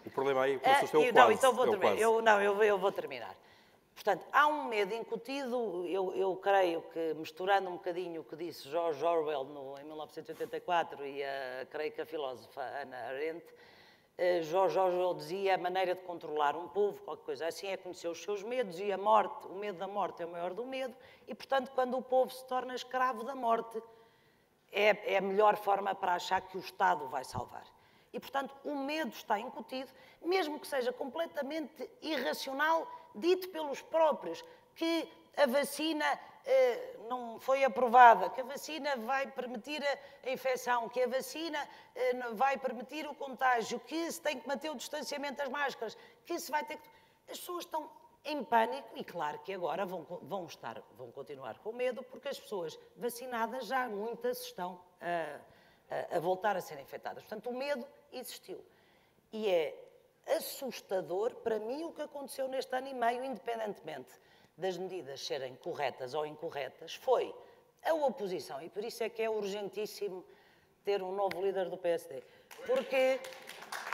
O problema aí, com o seu quase. Então vou terminar. Eu vou terminar. Portanto, há um medo incutido, eu creio que, misturando um bocadinho o que disse George Orwell em 1984 e creio que a filósofa Hannah Arendt, George Orwell dizia a maneira de controlar um povo, qualquer coisa assim, é conhecer os seus medos, e a morte, o medo da morte é o maior do medo, e, portanto, quando o povo se torna escravo da morte, é a melhor forma para achar que o Estado vai salvar. E, portanto, o medo está incutido, mesmo que seja completamente irracional, dito pelos próprios, que a vacina não foi aprovada, que a vacina vai permitir a infecção, que a vacina vai permitir o contágio, que se tem que manter o distanciamento das máscaras, que se vai ter que... As pessoas estão em pânico e, claro, que agora vão continuar com medo, porque as pessoas vacinadas já muitas estão a voltar a ser infectadas. Portanto, o medo existiu. E é assustador, para mim, o que aconteceu neste ano e meio, independentemente das medidas serem corretas ou incorretas, foi a oposição, e por isso é que é urgentíssimo ter um novo líder do PSD. Porque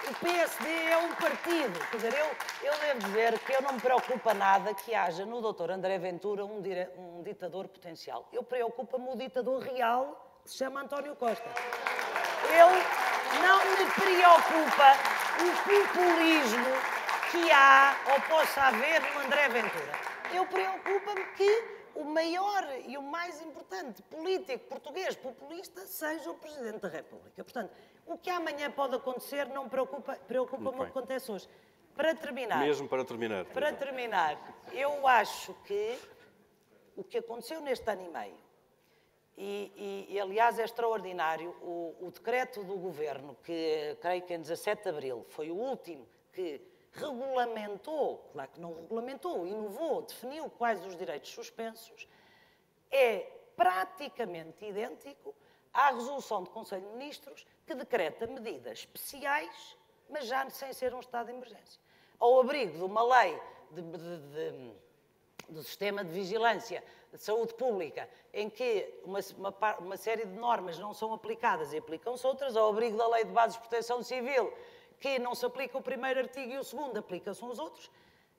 o PSD é um partido, quer dizer, eu devo dizer que eu não me preocupa nada que haja no Dr. André Ventura um ditador potencial. Preocupa-me o ditador real, que se chama António Costa. Não me preocupa o populismo que há ou possa haver no André Ventura. Preocupa-me que o maior e o mais importante político português populista seja o Presidente da República. Portanto, o que amanhã pode acontecer não me preocupa-me o que acontece hoje. Para terminar... Mesmo para terminar. Para terminar, eu acho que o que aconteceu neste ano e meio, e aliás é extraordinário, o decreto do Governo, que creio que em 17 de Abril foi o último que regulamentou, claro que não regulamentou, inovou, definiu quais os direitos suspensos, é praticamente idêntico à resolução do Conselho de Ministros que decreta medidas especiais, mas já sem ser um estado de emergência. Ao abrigo de uma lei do sistema de vigilância de saúde pública, em que uma série de normas não são aplicadas e aplicam-se outras, ao abrigo da Lei de Bases de Proteção Civil, que não se aplica o primeiro artigo e o segundo, aplicam-se os outros,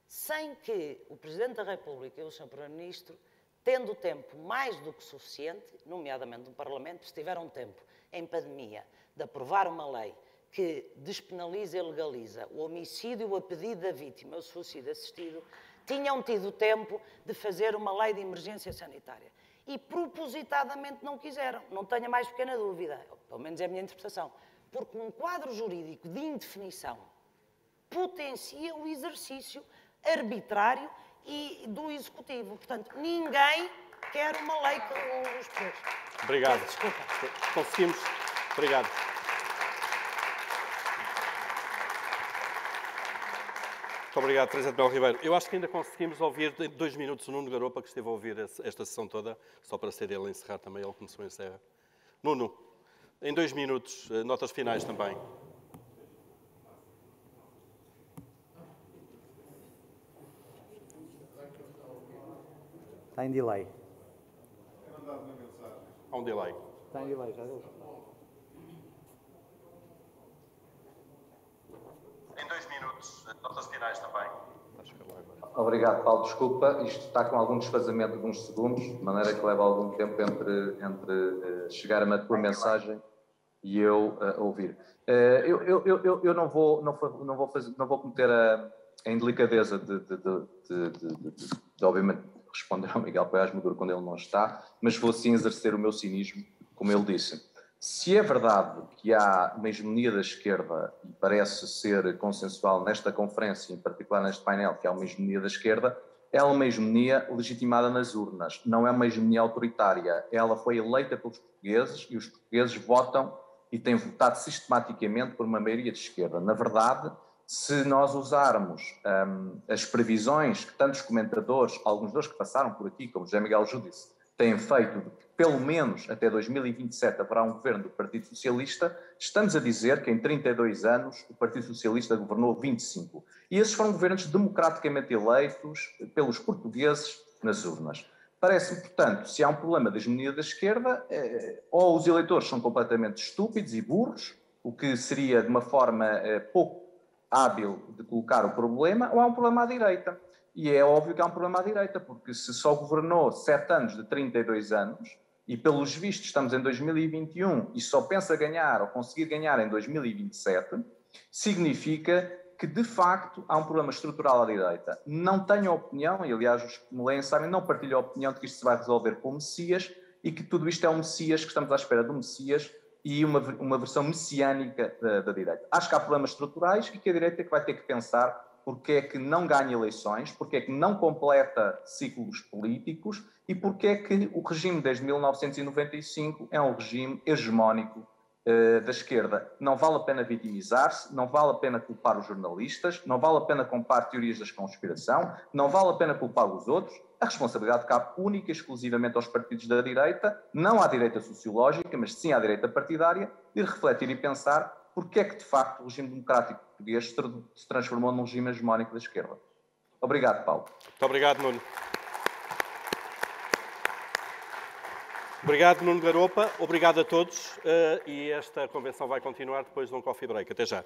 sem que o Presidente da República e o Sr. Primeiro-Ministro, tendo tempo mais do que suficiente, nomeadamente no Parlamento, se tiveram tempo em pandemia de aprovar uma lei que despenaliza e legaliza o homicídio a pedido da vítima, o suicídio assistido, tinham tido tempo de fazer uma lei de emergência sanitária. E propositadamente não quiseram. Não tenho a mais pequena dúvida, pelo menos é a minha interpretação, porque um quadro jurídico de indefinição potencia o exercício arbitrário e do Executivo. Portanto, ninguém quer uma lei que os presos. Obrigado. Desculpa. Conseguimos. Obrigado. Muito obrigado, Teresa de Melo Ribeiro. Eu acho que ainda conseguimos ouvir em 2 minutos o Nuno Garopa, que esteve a ouvir esta sessão toda, só para ser ele a encerrar também, ele começou a encerrar. Nuno, em 2 minutos, notas finais também. Está em delay. Há um delay. Está em delay, já deu. Em 2 minutos, notas finais também. Obrigado, Paulo. Desculpa, isto está com algum desfazamento de uns segundos, de maneira que leva algum tempo entre chegar-me a tua mensagem e eu ouvir. Eu não vou cometer a indelicadeza de obviamente, responder ao Miguel Paiás Maduro quando ele não está, mas vou sim exercer o meu cinismo, como ele disse. Se é verdade que há uma hegemonia da esquerda, e parece ser consensual nesta conferência, em particular neste painel, que há uma hegemonia da esquerda, ela é uma hegemonia legitimada nas urnas, não é uma hegemonia autoritária. Ela foi eleita pelos portugueses e os portugueses votam e têm votado sistematicamente por uma maioria de esquerda. Na verdade, se nós usarmos as previsões que tantos comentadores, alguns dos que passaram por aqui, como José Miguel Júdice, têm feito de que pelo menos até 2027 haverá um governo do Partido Socialista, estamos a dizer que em 32 anos o Partido Socialista governou 25. E esses foram governos democraticamente eleitos pelos portugueses nas urnas. Parece-me, portanto, se há um problema da hegemonia da esquerda, ou os eleitores são completamente estúpidos e burros, o que seria de uma forma pouco hábil de colocar o problema, ou há um problema à direita. E é óbvio que há um problema à direita, porque se só governou 7 anos de 32 anos, e pelos vistos estamos em 2021 e só pensa ganhar ou conseguir ganhar em 2027, significa que de facto há um problema estrutural à direita. Não tenho opinião, e aliás os que me leem sabem, não partilho a opinião de que isto se vai resolver com o Messias e que tudo isto é um Messias, que estamos à espera do Messias e uma versão messiânica da direita. Acho que há problemas estruturais e que a direita é que vai ter que pensar porque é que não ganha eleições, porque é que não completa ciclos políticos e porque é que o regime desde 1995 é um regime hegemónico da esquerda. Não vale a pena vitimizar-se, não vale a pena culpar os jornalistas, não vale a pena culpar teorias da conspiração, não vale a pena culpar os outros. A responsabilidade cabe única e exclusivamente aos partidos da direita, não à direita sociológica, mas sim à direita partidária, de refletir e pensar porque é que, de facto, o regime democrático português se transformou num regime hegemónico da esquerda. Obrigado, Paulo. Muito obrigado, Nuno. Obrigado, Nuno Garopa. Obrigado a todos. E esta convenção vai continuar depois de um coffee break. Até já.